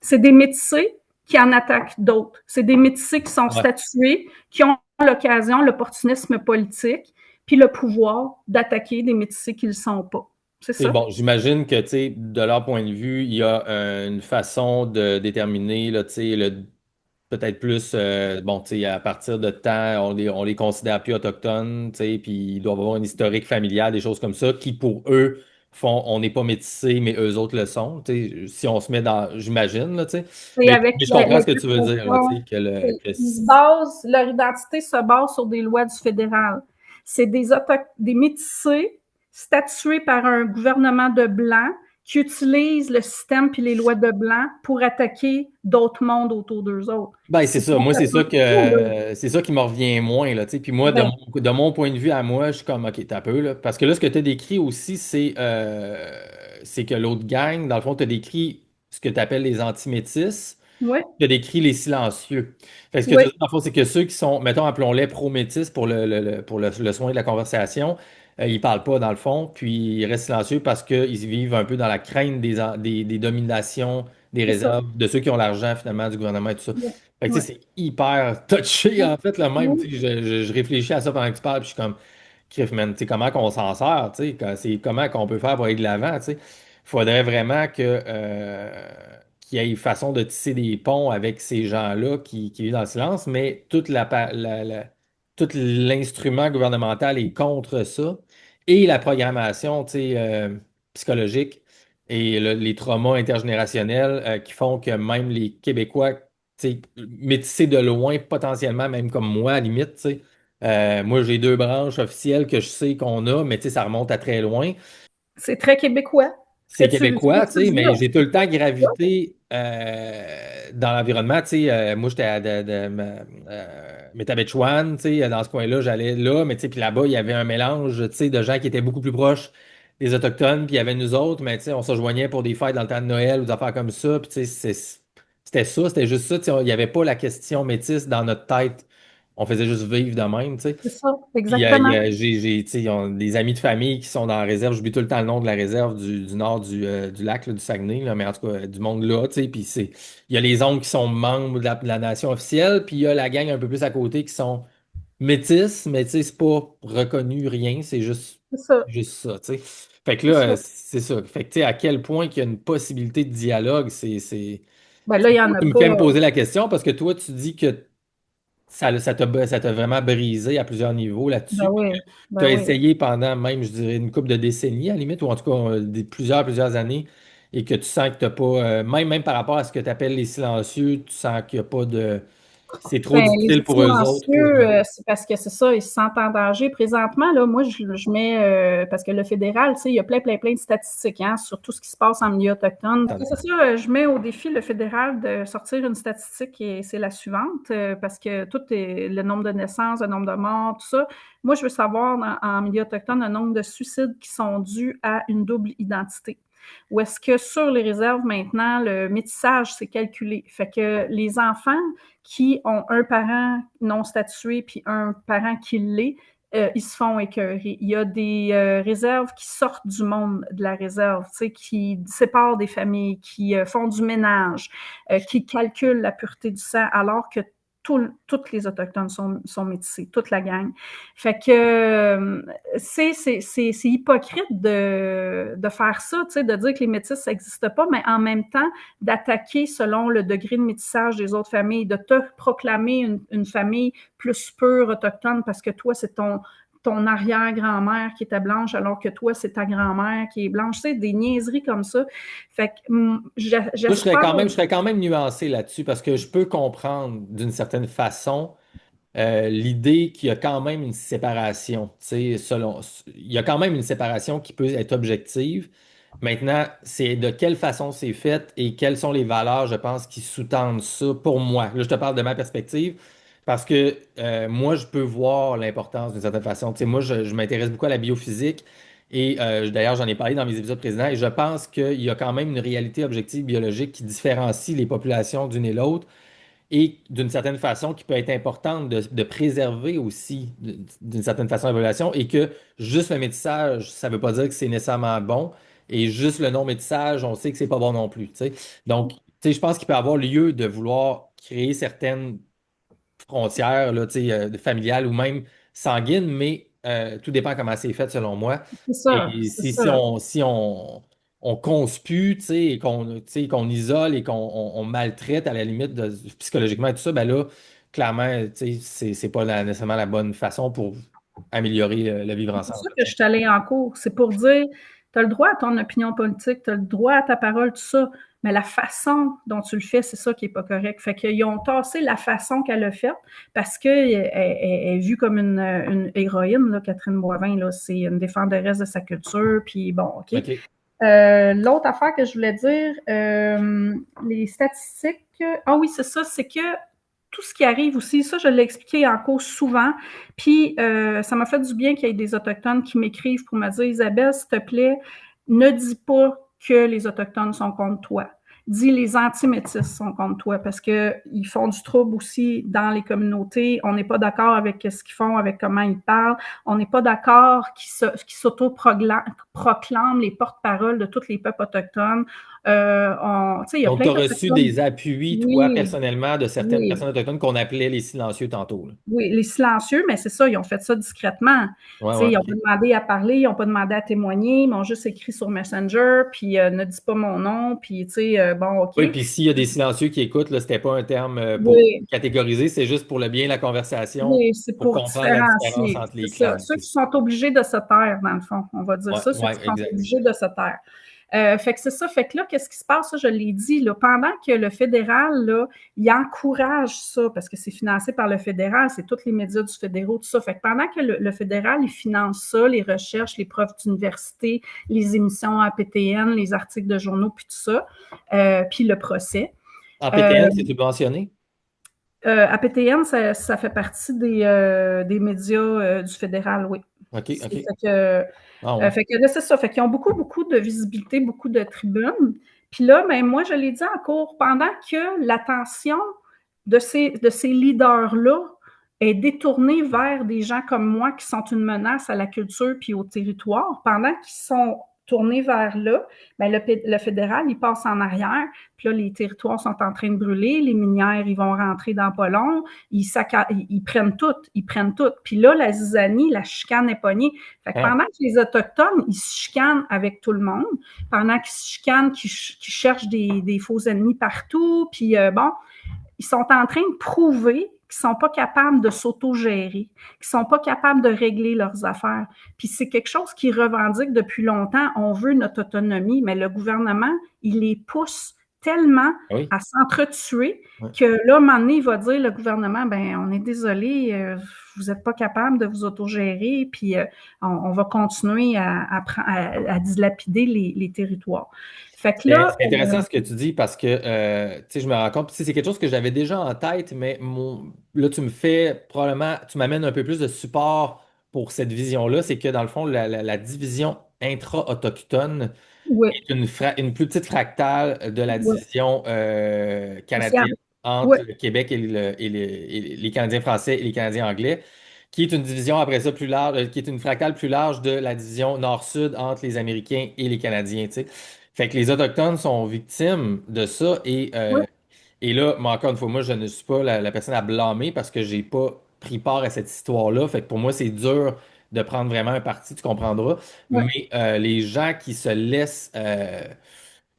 C'est des métissés qui en attaquent d'autres. C'est des métissés qui sont
Ouais.
statués, qui ont l'occasion, l'opportunisme politique, puis le pouvoir d'attaquer des métissés qui ne le sont pas. C'est
C'est
ça.
bon, j'imagine que, tu sais, de leur point de vue, il y a une façon de déterminer, là, tu sais, peut-être plus, bon, tu sais, à partir de temps, on les considère plus autochtones, tu sais, puis ils doivent avoir une historique familiale, des choses comme ça, qui pour eux font, on n'est pas métissés, mais eux autres le sont, tu sais, si on se met dans, j'imagine, là, tu sais,
Et avec
mais je comprends ce que tu veux dire, là, tu
l'acceptation,
sais,
leur identité se base sur des lois du fédéral. C'est des métissés statués par un gouvernement de blancs qui utilisent le système puis les lois de blancs pour attaquer d'autres mondes autour d'eux autres.
ben, c'est
C'est
ça. Moi,
complètement fou, là.
c'est ça qui me revient moins, là, tu sais. Puis moi,
Ben,
de mon point de vue à moi, je suis comme, OK, t'as peu, là. Parce que là, ce que tu as décrit aussi, c'est que l'autre gang, dans le fond, tu as décrit ce que tu appelles les anti-métis,
ouais,
tu as décrit les silencieux. Fait que ce que tu
ouais,
dis, dans le fond, c'est que ceux qui sont, mettons, appelons-les pro-métis pour le soin de la conversation, ils parlent pas, dans le fond, puis ils restent silencieux parce qu'ils vivent un peu dans la crainte des dominations, des
c'est ça.
réserves, de ceux qui ont l'argent, finalement, du gouvernement et tout ça.
Ouais,
Fait que, tu
ouais,
sais, c'est hyper touché,
ouais,
en fait, le même.
ouais.
Tu sais, je réfléchis à ça pendant que tu parles, puis je suis comme, Criff, man, tu sais, comment qu'on s'en sort, tu sais, c'est comment qu'on peut faire pour aller de l'avant, tu sais. Il faudrait vraiment qu'il y ait une façon de tisser des ponts avec ces gens-là qui vivent dans le silence, mais tout l'instrument gouvernemental est contre ça. Et la programmation, tu sais, psychologique et les traumas intergénérationnels qui font que même les Québécois, tu sais, métissés de loin, potentiellement, même comme moi, à la limite, tu sais, moi, j'ai deux branches officielles que je sais qu'on a, mais tu sais, ça remonte à très loin.
C'est très québécois.
C'est
C'est
québécois,
pour
tu
ça que
sais,
je dis
mais
là.
j'ai tout le temps gravité dans l'environnement. Tu sais, moi, j'étais à Métabetchouan, tu sais, dans ce coin-là, j'allais là, mais tu sais, puis là-bas, il y avait un mélange, tu sais, de gens qui étaient beaucoup plus proches des Autochtones, puis il y avait nous autres, mais tu sais, on se rejoignait pour des fêtes dans le temps de Noël ou des affaires comme ça, puis tu sais, c'était ça, c'était juste ça, tu sais, il n'y avait pas la question métisse dans notre tête. On faisait juste vivre de même, tu sais.
C'est ça,
Puis
exactement.
tu sais, ils ont des amis de famille qui sont dans la réserve. J'oublie tout le temps le nom de la réserve du nord du lac, là, du Saguenay, là, mais en tout cas, du monde là, tu sais. Puis il y a les oncles qui sont membres de la nation officielle, puis il y a la gang un peu plus à côté qui sont métis, mais tu sais, c'est pas reconnu rien, c'est
C'est ça,
juste ça, tu sais. Fait que
c'est
là,
ça.
c'est ça. Fait que tu sais, à quel point qu'il y a une possibilité de dialogue,
Ben là,
c'est
il y en
toi
a
qui me
pas.
fait me poser la question parce que toi, tu dis que ça t'a vraiment brisé à plusieurs niveaux
Ben
là-dessus.
oui,
Tu
ben
as
oui.
essayé pendant même, je dirais, une couple de décennies à la limite, ou en tout cas plusieurs années, et que tu sens que tu n'as pas, même par rapport à ce que tu appelles les silencieux, tu sens qu'il n'y a pas de. C'est trop
Ben, les
difficile pour eux autres pour.
silencieux, c'est parce que c'est ça, ils se sentent en danger. Présentement, là, moi, je mets, parce que le fédéral, tu sais, il y a plein de statistiques hein, sur tout ce qui se passe en milieu autochtone. C'est ça, je mets au défi le fédéral de sortir une statistique et c'est la suivante, parce que tout est le nombre de naissances, le nombre de morts, tout ça. Moi, je veux savoir en milieu autochtone le nombre de suicides qui sont dus à une double identité. Ou est-ce que sur les réserves maintenant, le métissage, c'est calculé? Fait que les enfants qui ont un parent non statué puis un parent qui l'est, ils se font écœurer. Il y a des réserves qui sortent du monde de la réserve, tu sais, qui séparent des familles, qui font du ménage, qui calculent la pureté du sang, alors que toutes les Autochtones sont métissés, toute la gang. Fait que c'est hypocrite de faire ça, de dire que les métis, ça n'existe pas, mais en même temps, d'attaquer selon le degré de métissage des autres familles, de te proclamer une famille plus pure autochtone parce que toi, c'est ton arrière-grand-mère qui était blanche, alors que toi, c'est ta grand-mère qui est blanche. Tu sais, des niaiseries comme ça. Fait que
Moi,
j'espère.
je serais quand même nuancé là-dessus parce que je peux comprendre d'une certaine façon l'idée qu'il y a quand même une séparation. Tu sais, il y a quand même une séparation qui peut être objective. Maintenant, c'est de quelle façon c'est fait et quelles sont les valeurs, je pense, qui sous-tendent ça pour moi. Là, je te parle de ma perspective parce que moi, je peux voir l'importance d'une certaine façon. Tu sais, moi, je m'intéresse beaucoup à la biophysique et d'ailleurs, j'en ai parlé dans mes épisodes précédents et je pense qu'il y a quand même une réalité objective biologique qui différencie les populations d'une et l'autre et d'une certaine façon qui peut être importante de préserver aussi d'une certaine façon la population et que juste le métissage, ça ne veut pas dire que c'est nécessairement bon et juste le non-métissage, on sait que c'est pas bon non plus, tu sais. Donc, tu sais, je pense qu'il peut y avoir lieu de vouloir créer certaines frontières là, tu sais, familiales ou même sanguines, mais tout dépend comment c'est fait selon moi.
C'est ça,
Et
c'est ça.
si on conspue, tu sais, et qu'on tu sais, qu'on isole et qu'on maltraite à la limite psychologiquement et tout ça, ben là, clairement, tu sais, c'est pas nécessairement la bonne façon pour améliorer le vivre
C'est pour
ensemble.
ça que je suis allée en cours. C'est pour dire, tu as le droit à ton opinion politique, tu as le droit à ta parole, tout ça, mais la façon dont tu le fais, c'est ça qui n'est pas correct. Fait qu'ils ont tassé la façon qu'elle a faite parce qu'elle est vue comme une héroïne, là, Catherine Boivin, là, c'est une défenderesse de sa culture, puis bon, OK.
OK.
L'autre affaire que je voulais dire, les statistiques, ah oui, c'est ça, c'est que tout ce qui arrive aussi, ça, je l'ai expliqué en cours souvent, puis ça m'a fait du bien qu'il y ait des Autochtones qui m'écrivent pour me dire, Isabelle, s'il te plaît, ne dis pas que les Autochtones sont contre toi. Dis les anti-métis sont contre toi parce qu'ils font du trouble aussi dans les communautés. On n'est pas d'accord avec ce qu'ils font, avec comment ils parlent. On n'est pas d'accord qu'ils s'auto-proclament les porte-paroles de tous les peuples autochtones. Il y a
Donc,
plein
tu as reçu
d'Autochtones.
des appuis, toi,
Oui,
personnellement, de certaines
oui.
personnes autochtones qu'on appelait les silencieux tantôt, là.
Oui, les silencieux, mais c'est ça, ils ont fait ça discrètement.
Ouais,
Tu sais,
ouais,
ils n'ont
OK.
pas demandé à parler, ils n'ont pas demandé à témoigner, ils m'ont juste écrit sur Messenger, puis ne dis pas mon nom, puis tu sais, bon, OK.
Oui, puis s'il y a des silencieux qui écoutent, là, c'était pas un terme pour
Oui,
catégoriser, c'est juste pour le bien de la conversation,
oui, c'est
pour
pour
comprendre la différence
différencier.
entre
C'est
les
ça.
clans.
Ceux qui sont obligés de se taire, dans le fond, on va dire
Ouais,
ça, ceux
ouais,
qui sont
exact.
obligés de se taire. Fait que c'est ça. Fait que là, qu'est-ce qui se passe? Ça, je l'ai dit, là, pendant que le fédéral, là, il encourage ça, parce que c'est financé par le fédéral, c'est tous les médias du fédéral, tout ça. Fait que pendant que le fédéral, il finance ça, les recherches, les profs d'université, les émissions à PTN, les articles de journaux, puis tout ça, puis le procès.
En
Euh,
PTN, c'est subventionné?
APTN, ça fait partie des médias du fédéral, oui.
OK,
C'est
OK.
fait que,
Ah ouais.
fait que là, c'est ça. Fait qu'ils ont beaucoup, beaucoup de visibilité, beaucoup de tribunes. Puis là, ben, moi, je l'ai dit en cours, pendant que l'attention de ces leaders-là est détournée vers des gens comme moi qui sont une menace à la culture puis au territoire, pendant qu'ils sont tournés vers là, ben, le fédéral, il passe en arrière. Puis là, les territoires sont en train de brûler, les minières, ils vont rentrer dans pas long, ils prennent tout, ils prennent tout. Puis là, la zizanie, la chicane est pognée. Fait que
Hein?
pendant que les Autochtones, ils se chicanent avec tout le monde, pendant qu'ils se chicanent, qu'ils cherchent des faux ennemis partout, puis bon, ils sont en train de prouver qu'ils ne sont pas capables de s'autogérer, qu'ils ne sont pas capables de régler leurs affaires. Puis c'est quelque chose qu'ils revendiquent depuis longtemps. On veut notre autonomie, mais le gouvernement, il les pousse tellement
Oui.
à s'entretuer
Ouais.
que là, à un moment donné, il va dire, le gouvernement, ben on est désolé, vous n'êtes pas capable de vous autogérer, puis on va continuer à dilapider les territoires. Fait que là,
C'est intéressant ce que tu dis parce que tu sais, je me rends compte, tu sais, c'est quelque chose que j'avais déjà en tête, mais là, tu me fais probablement, tu m'amènes un peu plus de support pour cette vision-là. C'est que dans le fond, la division intra-autochtone
oui,
est une plus petite fractale de la
oui,
division canadienne
sociale.
entre
Oui,
le Québec et les Canadiens français et les Canadiens anglais, qui est une division après ça plus large, qui est une fractale plus large de la division nord-sud entre les Américains et les Canadiens, tu sais. Fait que les Autochtones sont victimes de ça et
oui,
Et là, mais encore une fois, moi, je ne suis pas la personne à blâmer parce que j'ai pas pris part à cette histoire-là. Fait que pour moi, c'est dur de prendre vraiment un parti, tu comprendras.
Ouais,
Mais les gens qui se laissent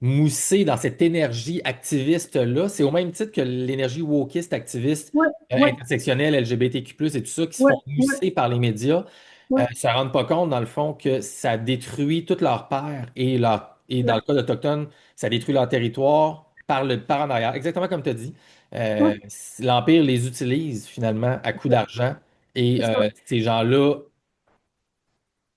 mousser dans cette énergie activiste-là, c'est au même titre que l'énergie wokiste activiste
ouais, ouais,
intersectionnelle, LGBTQ+, et tout ça, qui se
ouais,
font
ouais,
mousser par les médias,
ouais,
se rendent pas compte, dans le fond, que ça détruit tout leur père et dans
ouais,
le cas d'Autochtones, ça détruit leur territoire par en arrière. Exactement comme tu as dit.
ouais,
L'Empire les utilise finalement à coup d'argent et
c'est ça.
ces gens-là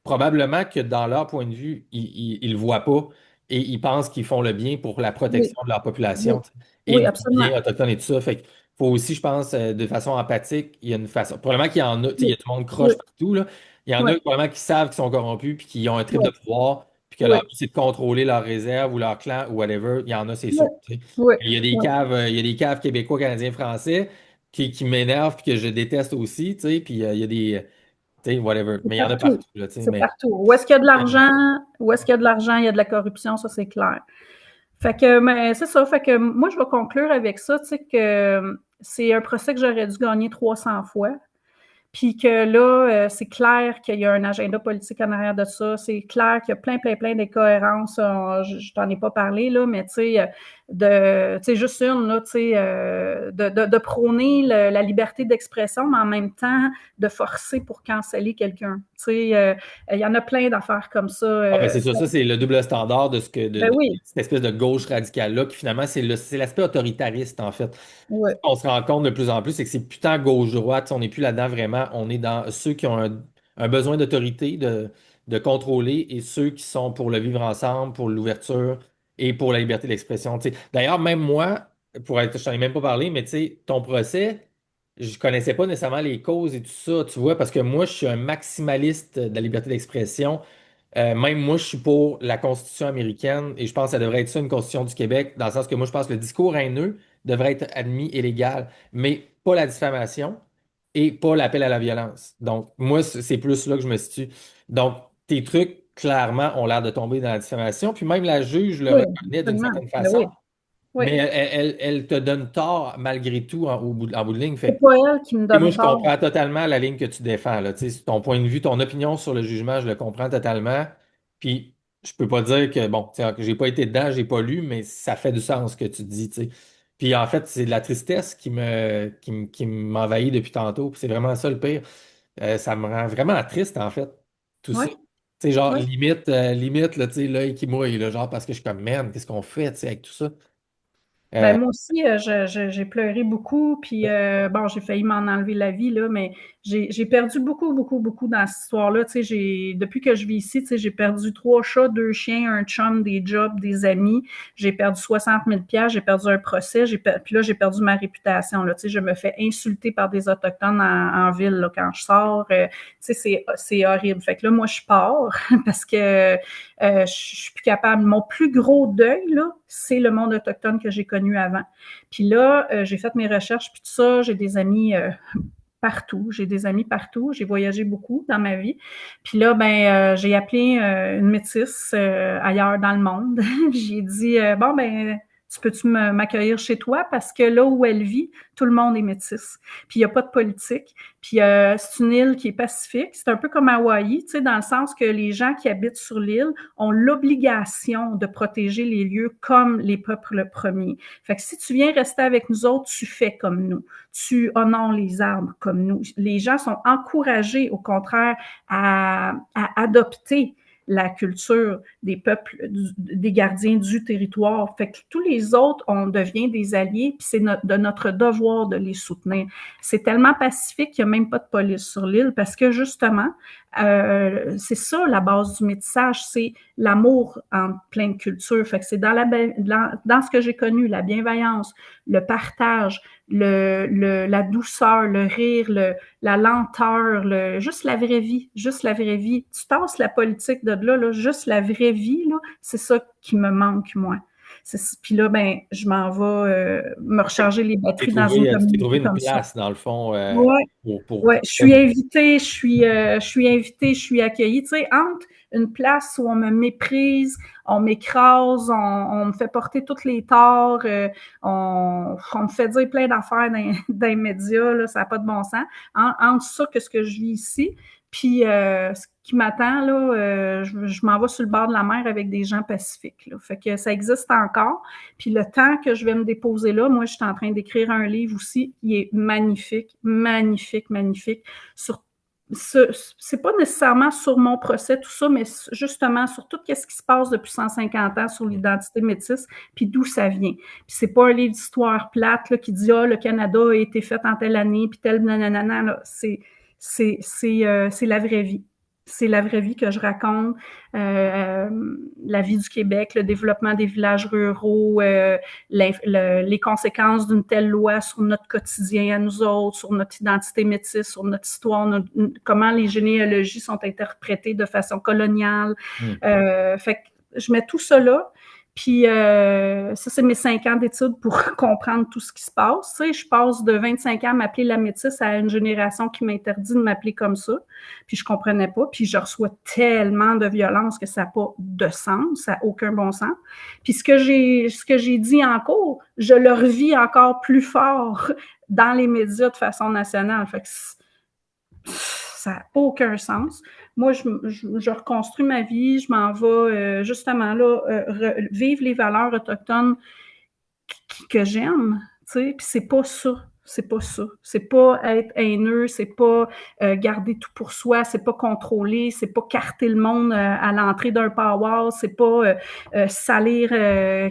probablement que dans leur point de vue, ils le voient pas et ils pensent qu'ils font le bien pour la
Oui,
protection de leur population,
oui,
tu sais, et
oui,
du
absolument.
bien autochtone et tout ça. Fait qu'il faut aussi, je pense, de façon empathique, il y a une façon. Probablement qu'il y en a, tu sais, il y
Oui,
a tout le monde
oui,
croche partout, là. Il y en
oui,
a probablement qui savent qu'ils sont corrompus puis qui ont un trip
oui,
de pouvoir puis que
oui,
leur but, c'est de contrôler leur réserve ou leur clan ou whatever. Il y en a, c'est
oui,
sûr, tu sais.
oui, oui.
Il y a des caves québécois, canadiens, français qui m'énervent puis que je déteste aussi, tu sais. Puis il y a des, tu sais, whatever.
C'est
Mais il y en a
partout.
partout, là, tu sais.
C'est
Mais
partout. Où est-ce qu'il y a de l'argent, où est-ce qu'il y a de l'argent, il y a de la corruption, ça c'est clair. Fait que, mais c'est ça. Fait que moi, je vais conclure avec ça, tu sais, que c'est un procès que j'aurais dû gagner 300 fois. Puis que là, c'est clair qu'il y a un agenda politique en arrière de ça. C'est clair qu'il y a plein, plein, plein d'incohérences. Je t'en ai pas parlé, là, mais tu sais, juste une, là, tu sais, de prôner la liberté d'expression, mais en même temps, de forcer pour canceller quelqu'un. Tu sais, il y en a plein d'affaires comme ça.
ah ben c'est ça, c'est le double standard de ce que
Ben
de
oui,
cette espèce de gauche radicale-là, qui finalement, c'est l'aspect autoritariste, en fait.
oui,
On se rend compte de plus en plus, c'est que c'est putain gauche-droite, on n'est plus là-dedans vraiment, on est dans ceux qui ont un besoin d'autorité, de contrôler, et ceux qui sont pour le vivre ensemble, pour l'ouverture et pour la liberté d'expression. Tu sais. D'ailleurs, même moi, je t'en ai même pas parlé, mais tu sais, ton procès, je connaissais pas nécessairement les causes et tout ça, tu vois, parce que moi, je suis un maximaliste de la liberté d'expression. Même moi, je suis pour la Constitution américaine et je pense que ça devrait être ça, une Constitution du Québec, dans le sens que moi, je pense que le discours haineux devrait être admis et légal, mais pas la diffamation et pas l'appel à la violence. Donc, moi, c'est plus là que je me situe. Donc, tes trucs, clairement, ont l'air de tomber dans la diffamation, puis même la juge le
oui,
reconnaît d'une
absolument.
certaine
Ben
façon,
oui, oui.
mais elle te donne tort malgré tout en bout de ligne.
C'est
Fait
pas elle qui me
et moi,
donne
je
tort.
comprends totalement la ligne que tu défends, là. Tu sais, ton point de vue, ton opinion sur le jugement, je le comprends totalement. Puis, je peux pas dire que, bon, tu sais, que j'ai pas été dedans, j'ai pas lu, mais ça fait du sens ce que tu dis, tu sais. Puis, en fait, c'est de la tristesse qui m'envahit depuis tantôt. Puis, c'est vraiment ça le pire. Ça me rend vraiment triste, en fait, tout
Oui,
ça. Tu sais, genre,
oui.
limite, là, tu sais, l'œil qui mouille, là, genre, parce que je suis comme, man, qu'est-ce qu'on fait, tu sais, avec tout ça?
Ben
Euh,
moi aussi, j'ai pleuré beaucoup, puis bon, j'ai failli m'en enlever la vie, là, mais j'ai perdu beaucoup, beaucoup, beaucoup dans cette histoire-là. Tu sais, depuis que je vis ici, tu sais, j'ai perdu 3 chats, 2 chiens, un chum, des jobs, des amis. J'ai perdu 60 000 piastres, j'ai perdu un procès, puis là, j'ai perdu ma réputation. Là, tu sais, je me fais insulter par des Autochtones en ville là, quand je sors. Tu sais, c'est horrible. Fait que là, moi, je pars parce que je suis plus capable. Mon plus gros deuil, là, c'est le monde autochtone que j'ai connu avant. Puis là, j'ai fait mes recherches, puis tout ça, j'ai des amis partout. J'ai des amis partout. J'ai voyagé beaucoup dans ma vie. Puis là, ben, j'ai appelé une métisse ailleurs dans le monde. J'ai dit, bon, ben, tu peux-tu m'accueillir chez toi? Parce que là où elle vit, tout le monde est métisse. Puis il n'y a pas de politique. Puis c'est une île qui est pacifique. C'est un peu comme Hawaï, tu sais, dans le sens que les gens qui habitent sur l'île ont l'obligation de protéger les lieux comme les peuples premiers. Fait que si tu viens rester avec nous autres, tu fais comme nous. Tu honores les arbres comme nous. Les gens sont encouragés, au contraire, à adopter la culture des peuples, des gardiens du territoire. Fait que tous les autres, on devient des alliés, puis c'est de notre devoir de les soutenir. C'est tellement pacifique qu'il n'y a même pas de police sur l'île parce que justement, c'est ça la base du métissage, c'est l'amour en plein de cultures. Fait que c'est dans ce que j'ai connu, la bienveillance, le partage, la douceur, le rire, la lenteur, juste la vraie vie, juste la vraie vie. Tu tasses la politique de là, juste la vraie vie, là, c'est ça qui me manque, moi. Puis là, ben, je m'en vais me recharger les
Tu t'es
batteries dans une
trouvé, tu t'es trouvé
communauté
une
comme ça.
place, dans le fond,
Ouais,
pour
ouais, je suis invitée, je suis invitée, je suis accueillie. Tu sais, entre une place où on me méprise, on m'écrase, on me fait porter toutes les torts, on me fait dire plein d'affaires dans les médias, là, ça n'a pas de bon sens. Entre ça que ce que je vis ici, puis ce qui m'attend, là, je m'en vais sur le bord de la mer avec des gens pacifiques. Là. Fait que ça existe encore. Puis le temps que je vais me déposer là, moi, je suis en train d'écrire un livre aussi qui est magnifique, magnifique, magnifique. Sur, c'est pas nécessairement sur mon procès, tout ça, mais justement sur tout ce qui se passe depuis 150 ans sur l'identité métisse, puis d'où ça vient. Puis c'est pas un livre d'histoire plate là, qui dit « Ah, le Canada a été fait en telle année, puis tel nanana. » Là. C'est la vraie vie. C'est la vraie vie que je raconte, la vie du Québec, le développement des villages ruraux, les conséquences d'une telle loi sur notre quotidien à nous autres, sur notre identité métisse, sur notre histoire, comment les généalogies sont interprétées de façon coloniale. Fait que je mets tout ça là. Puis ça, c'est mes 5 ans d'études pour comprendre tout ce qui se passe. Tu sais, je passe de 25 ans à m'appeler la métisse à une génération qui m'interdit de m'appeler comme ça. Puis je comprenais pas. Puis je reçois tellement de violence que ça n'a pas de sens, ça n'a aucun bon sens. Puis ce que j'ai dit en cours, je le revis encore plus fort dans les médias de façon nationale. Fait que ça n'a aucun sens. Moi, je reconstruis ma vie, je m'en vais justement là, vivre les valeurs autochtones que j'aime, tu sais, puis c'est pas ça. C'est pas ça. C'est pas être haineux, c'est pas garder tout pour soi, c'est pas contrôler, c'est pas carter le monde à l'entrée d'un power, c'est pas salir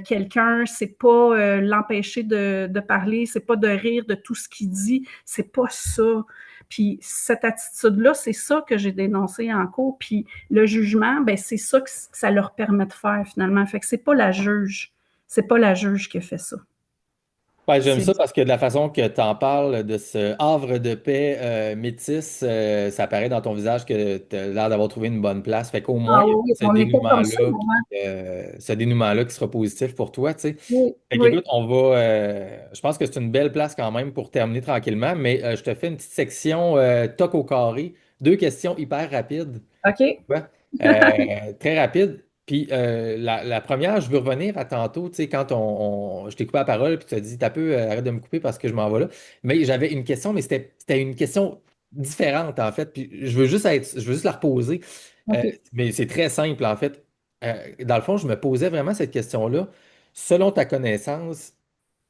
quelqu'un, c'est pas l'empêcher de parler, c'est pas de rire de tout ce qu'il dit, c'est pas ça. Puis cette attitude-là, c'est ça que j'ai dénoncé en cours. Puis le jugement, ben c'est ça que ça leur permet de faire finalement. Fait que c'est pas la juge. C'est pas la juge qui a fait ça.
Ouais, j'aime
C'est...
ça parce que de la façon que tu en parles de ce havre de paix métis, ça apparaît dans ton visage que tu as l'air d'avoir trouvé une bonne place. Fait qu'au moins,
Ah
il y a
oui,
ce
on n'est pas comme ça,
dénouement-là
hein?
ce dénouement-là qui sera positif pour toi, tu sais.
Oui,
Fait
oui.
qu'écoute, je pense que c'est une belle place quand même pour terminer tranquillement, mais je te fais une petite section toc au carré. 2 questions hyper rapides.
OK.
Ouais. Très rapide. Puis la première, je veux revenir à tantôt, tu sais, quand je t'ai coupé la parole, puis tu as dit, t'as peu, arrête de me couper parce que je m'en vais là. Mais j'avais une question, mais c'était une question différente, en fait. Puis je veux juste la reposer.
OK.
Mais c'est très simple, en fait. Dans le fond, je me posais vraiment cette question-là. Selon ta connaissance,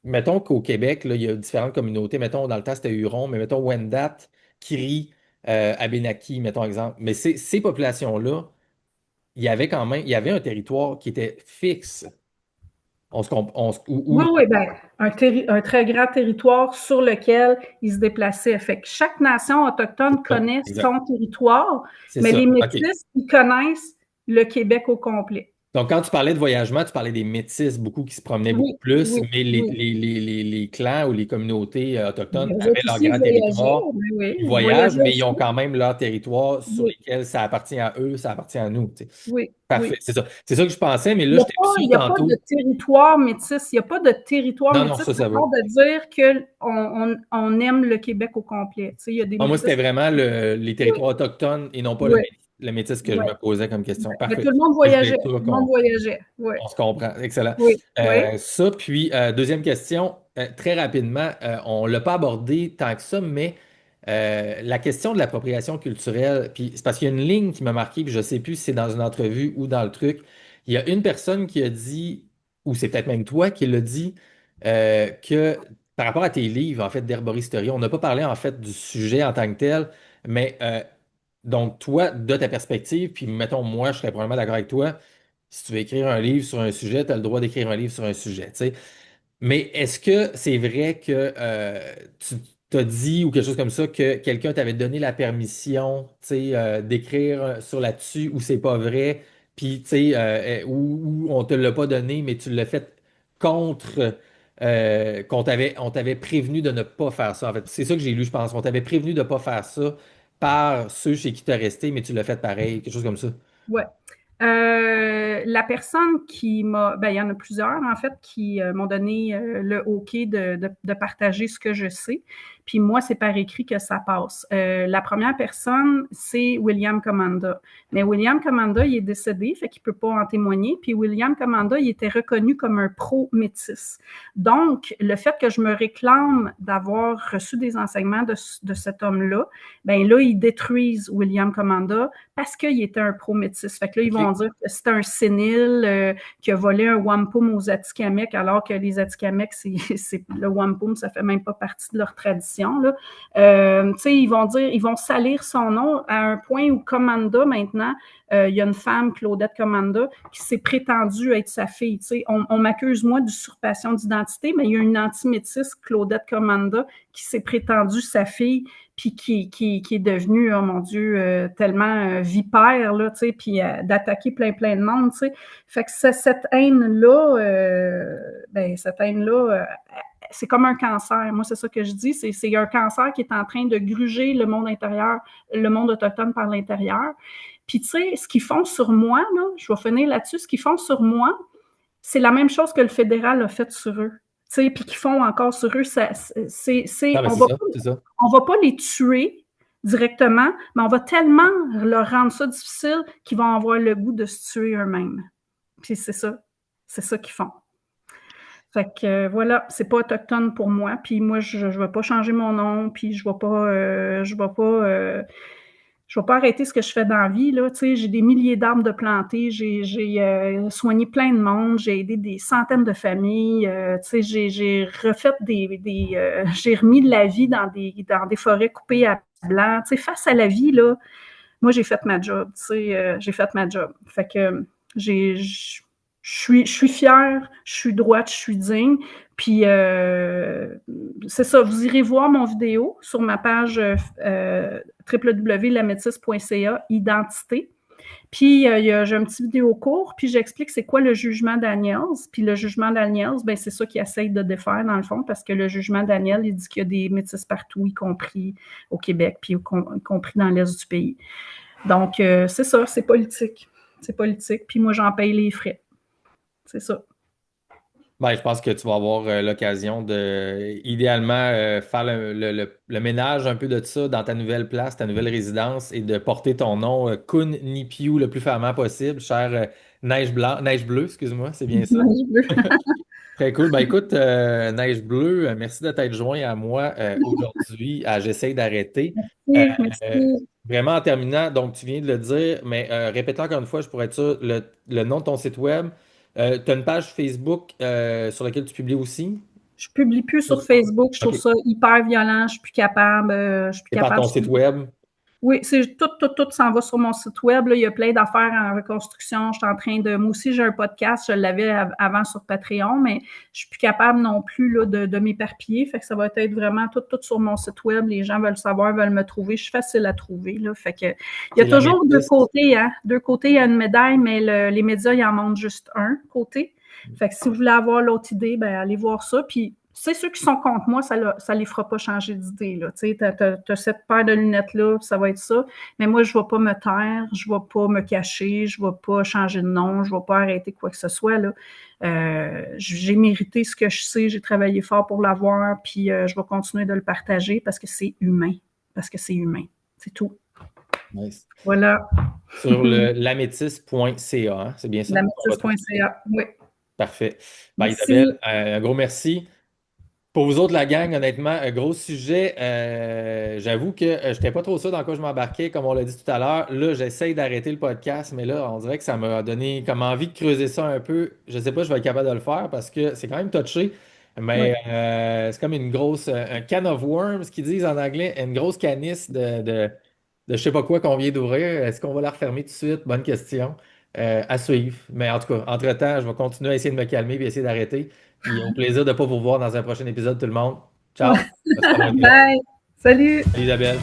mettons qu'au Québec, là, il y a différentes communautés. Mettons, dans le temps, c'était Huron, mais mettons Wendat, Kri, Abénaki, mettons exemple. Mais ces populations-là, il y avait quand même, il y avait un territoire qui était fixe.
Oui, oui, ben, un très grand territoire sur lequel ils se déplaçaient. Fait que chaque nation autochtone connaît
Exact.
son territoire,
C'est
mais
ça.
les
OK.
Métis, ils connaissent le Québec au complet.
Donc, quand tu parlais de voyagement, tu parlais des métis, beaucoup qui se promenaient beaucoup
Oui,
plus,
oui,
mais
oui.
les clans ou les communautés autochtones
Les
avaient
autres
leur
aussi, ils
grand
voyageaient.
territoire.
Oui, oui,
Ils
ils
voyagent,
voyageaient
mais ils ont
aussi.
quand même leur territoire sur
Oui,
lesquels ça appartient à eux, ça appartient à nous. Tu sais.
oui,
Parfait,
oui.
c'est ça. C'est ça que je pensais, mais
Il
là,
n'y a
j'étais
pas,
sûr
il y a pas de
tantôt.
territoire métis. Il n'y a pas de territoire
Non, non,
métis,
ça,
à
ça va.
part de dire qu'on aime le Québec au complet. Tu sais, il y a des
Ah, moi,
métis.
c'était vraiment les
Oui,
territoires autochtones et non pas
oui,
le métis que je
oui.
me posais comme question.
Mais
Parfait.
tout le monde
Je voulais
voyageait.
être sûr
Tout le monde voyageait. Oui,
on se comprend. Excellent.
oui, oui.
Ça, puis deuxième question, très rapidement, on ne l'a pas abordé tant que ça, mais la question de l'appropriation culturelle, puis c'est parce qu'il y a une ligne qui m'a marqué, puis je ne sais plus si c'est dans une entrevue ou dans le truc. Il y a une personne qui a dit, ou c'est peut-être même toi qui l'a dit, que par rapport à tes livres, en fait, d'herboristerie, on n'a pas parlé en fait du sujet en tant que tel, mais donc toi, de ta perspective, puis mettons, moi, je serais probablement d'accord avec toi. Si tu veux écrire un livre sur un sujet, tu as le droit d'écrire un livre sur un sujet, tu sais. Mais est-ce que c'est vrai que tu t'as dit ou quelque chose comme ça que quelqu'un t'avait donné la permission, tu sais, d'écrire sur là-dessus ou c'est pas vrai, puis tu sais, ou on te l'a pas donné, mais tu l'as fait contre, on t'avait prévenu de ne pas faire ça. En fait, c'est ça que j'ai lu, je pense. On t'avait prévenu de ne pas faire ça par ceux chez qui tu es resté, mais tu l'as fait pareil, quelque chose comme ça.
Ouais. La personne qui m'a, ben, il y en a plusieurs en fait qui m'ont donné le OK de partager ce que je sais. Puis moi, c'est par écrit que ça passe. La première personne, c'est William Commanda. Mais William Commanda, il est décédé, fait qu'il peut pas en témoigner. Puis William Commanda, il était reconnu comme un pro-métis. Donc, le fait que je me réclame d'avoir reçu des enseignements de cet homme-là, ben là, ils détruisent William Commanda parce qu'il était un pro-métis. Fait que là, ils vont dire que c'est un sénile qui a volé un wampum aux Atikamekw, alors que les Atikamekw, le wampum, ça fait même pas partie de leur tradition. Là. Ils vont dire, ils vont salir son nom à un point où Commanda, maintenant, il y a une femme, Claudette Commanda, qui s'est prétendue être sa fille. On m'accuse, moi, d'usurpation d'identité, mais il y a une anti-métisse, Claudette Commanda, qui s'est prétendue sa fille, puis qui est devenue, oh mon Dieu, tellement vipère, là, puis d'attaquer plein de monde, tu sais. Fait que cette haine-là, c'est comme un cancer. Moi, c'est ça que je dis. C'est un cancer qui est en train de gruger le monde intérieur, le monde autochtone par l'intérieur. Puis, tu sais, ce qu'ils font sur moi, là, je vais finir là-dessus, ce qu'ils font sur moi, c'est la même chose que le fédéral a fait sur eux. Tu sais, puis qu'ils font encore sur eux, on va pas les tuer directement, mais on va tellement leur rendre ça difficile qu'ils vont avoir le goût de se tuer eux-mêmes. Puis c'est ça qu'ils font. Fait que voilà, c'est pas autochtone pour moi. Puis moi, je vais pas changer mon nom, puis je vais pas arrêter ce que je fais dans la vie. Là. J'ai des milliers d'arbres de plantés, j'ai soigné plein de monde, j'ai aidé des centaines de familles, j'ai refait j'ai remis de la vie dans des forêts coupées à blanc. Face à la vie, là, moi, j'ai fait ma job. J'ai fait ma job. Fait que je suis fière, je suis droite, je suis digne. Puis, c'est ça, vous irez voir mon vidéo sur ma page www.lamétis.ca, identité. Puis, j'ai un petit vidéo court, puis j'explique c'est quoi le jugement Daniels. Puis le jugement Daniels, ben, c'est ça qu'il essaye de défaire dans le fond, parce que le jugement Daniels, il dit qu'il y a des métis partout, y compris au Québec, puis y compris dans l'Est du pays. Donc, c'est ça, c'est politique. C'est politique, puis moi, j'en paye les frais. C'est ça.
Ben, je pense que tu vas avoir l'occasion de, idéalement, faire le ménage un peu de ça dans ta nouvelle place, ta nouvelle résidence et de porter ton nom Kun Nipiu le plus fermement possible, cher Neige Bleue, excuse-moi, c'est bien ça? Très cool. Ben écoute, Neige Bleue, merci de t'être joint à moi aujourd'hui à J'essaye d'arrêter.
Merci.
Vraiment en terminant, donc tu viens de le dire, mais répète encore une fois, je pourrais être sûr, le nom de ton site web. Tu as une page Facebook sur laquelle tu publies aussi?
Je publie plus sur Facebook. Je trouve ça hyper violent. Je suis plus capable.
Et par ton site web?
Oui, tout s'en va sur mon site web. Là. Il y a plein d'affaires en reconstruction. Je suis en train de. Moi aussi, j'ai un podcast. Je l'avais avant sur Patreon, mais je suis plus capable non plus là, de m'éparpiller. Fait que ça va être vraiment tout sur mon site web. Les gens veulent savoir, veulent me trouver. Je suis facile à trouver. Là. Fait que il y a toujours deux côtés, hein. Deux côtés, il y a une médaille, mais les médias, ils en montrent juste un côté. Fait que si vous voulez avoir l'autre idée, ben allez voir ça. Puis c'est ceux qui sont contre moi, ça les fera pas changer d'idée. Tu as cette paire de lunettes-là, ça va être ça. Mais moi, je ne vais pas me taire, je ne vais pas me cacher, je ne vais pas changer de nom, je ne vais pas arrêter quoi que ce soit. Là. J'ai mérité ce que je sais, j'ai travaillé fort pour l'avoir, puis je vais continuer de le partager parce que c'est humain. Parce que c'est humain. C'est tout.
Nice.
Voilà.
Sur le lamétis.ca, hein? C'est bien ça?
Lamétis.ca, oui.
Parfait. Ben, Isabelle, un gros merci. Pour vous autres, la gang, honnêtement, un gros sujet. J'avoue que je n'étais pas trop sûr dans quoi je m'embarquais, comme on l'a dit tout à l'heure. Là, j'essaye d'arrêter le podcast, mais là, on dirait que ça m'a donné comme envie de creuser ça un peu. Je ne sais pas si je vais être capable de le faire parce que c'est quand même touché, mais c'est comme une grosse, un can of worms, qu'ils disent en anglais, une grosse canisse de je sais pas quoi qu'on vient d'ouvrir. Est-ce qu'on va la refermer tout de suite? Bonne question. À suivre. Mais en tout cas, entre-temps, je vais continuer à essayer de me calmer et essayer d'arrêter. Puis au plaisir de ne pas vous voir dans un prochain épisode, tout le monde. Ciao.
Bye. Salut.
Salut Isabelle.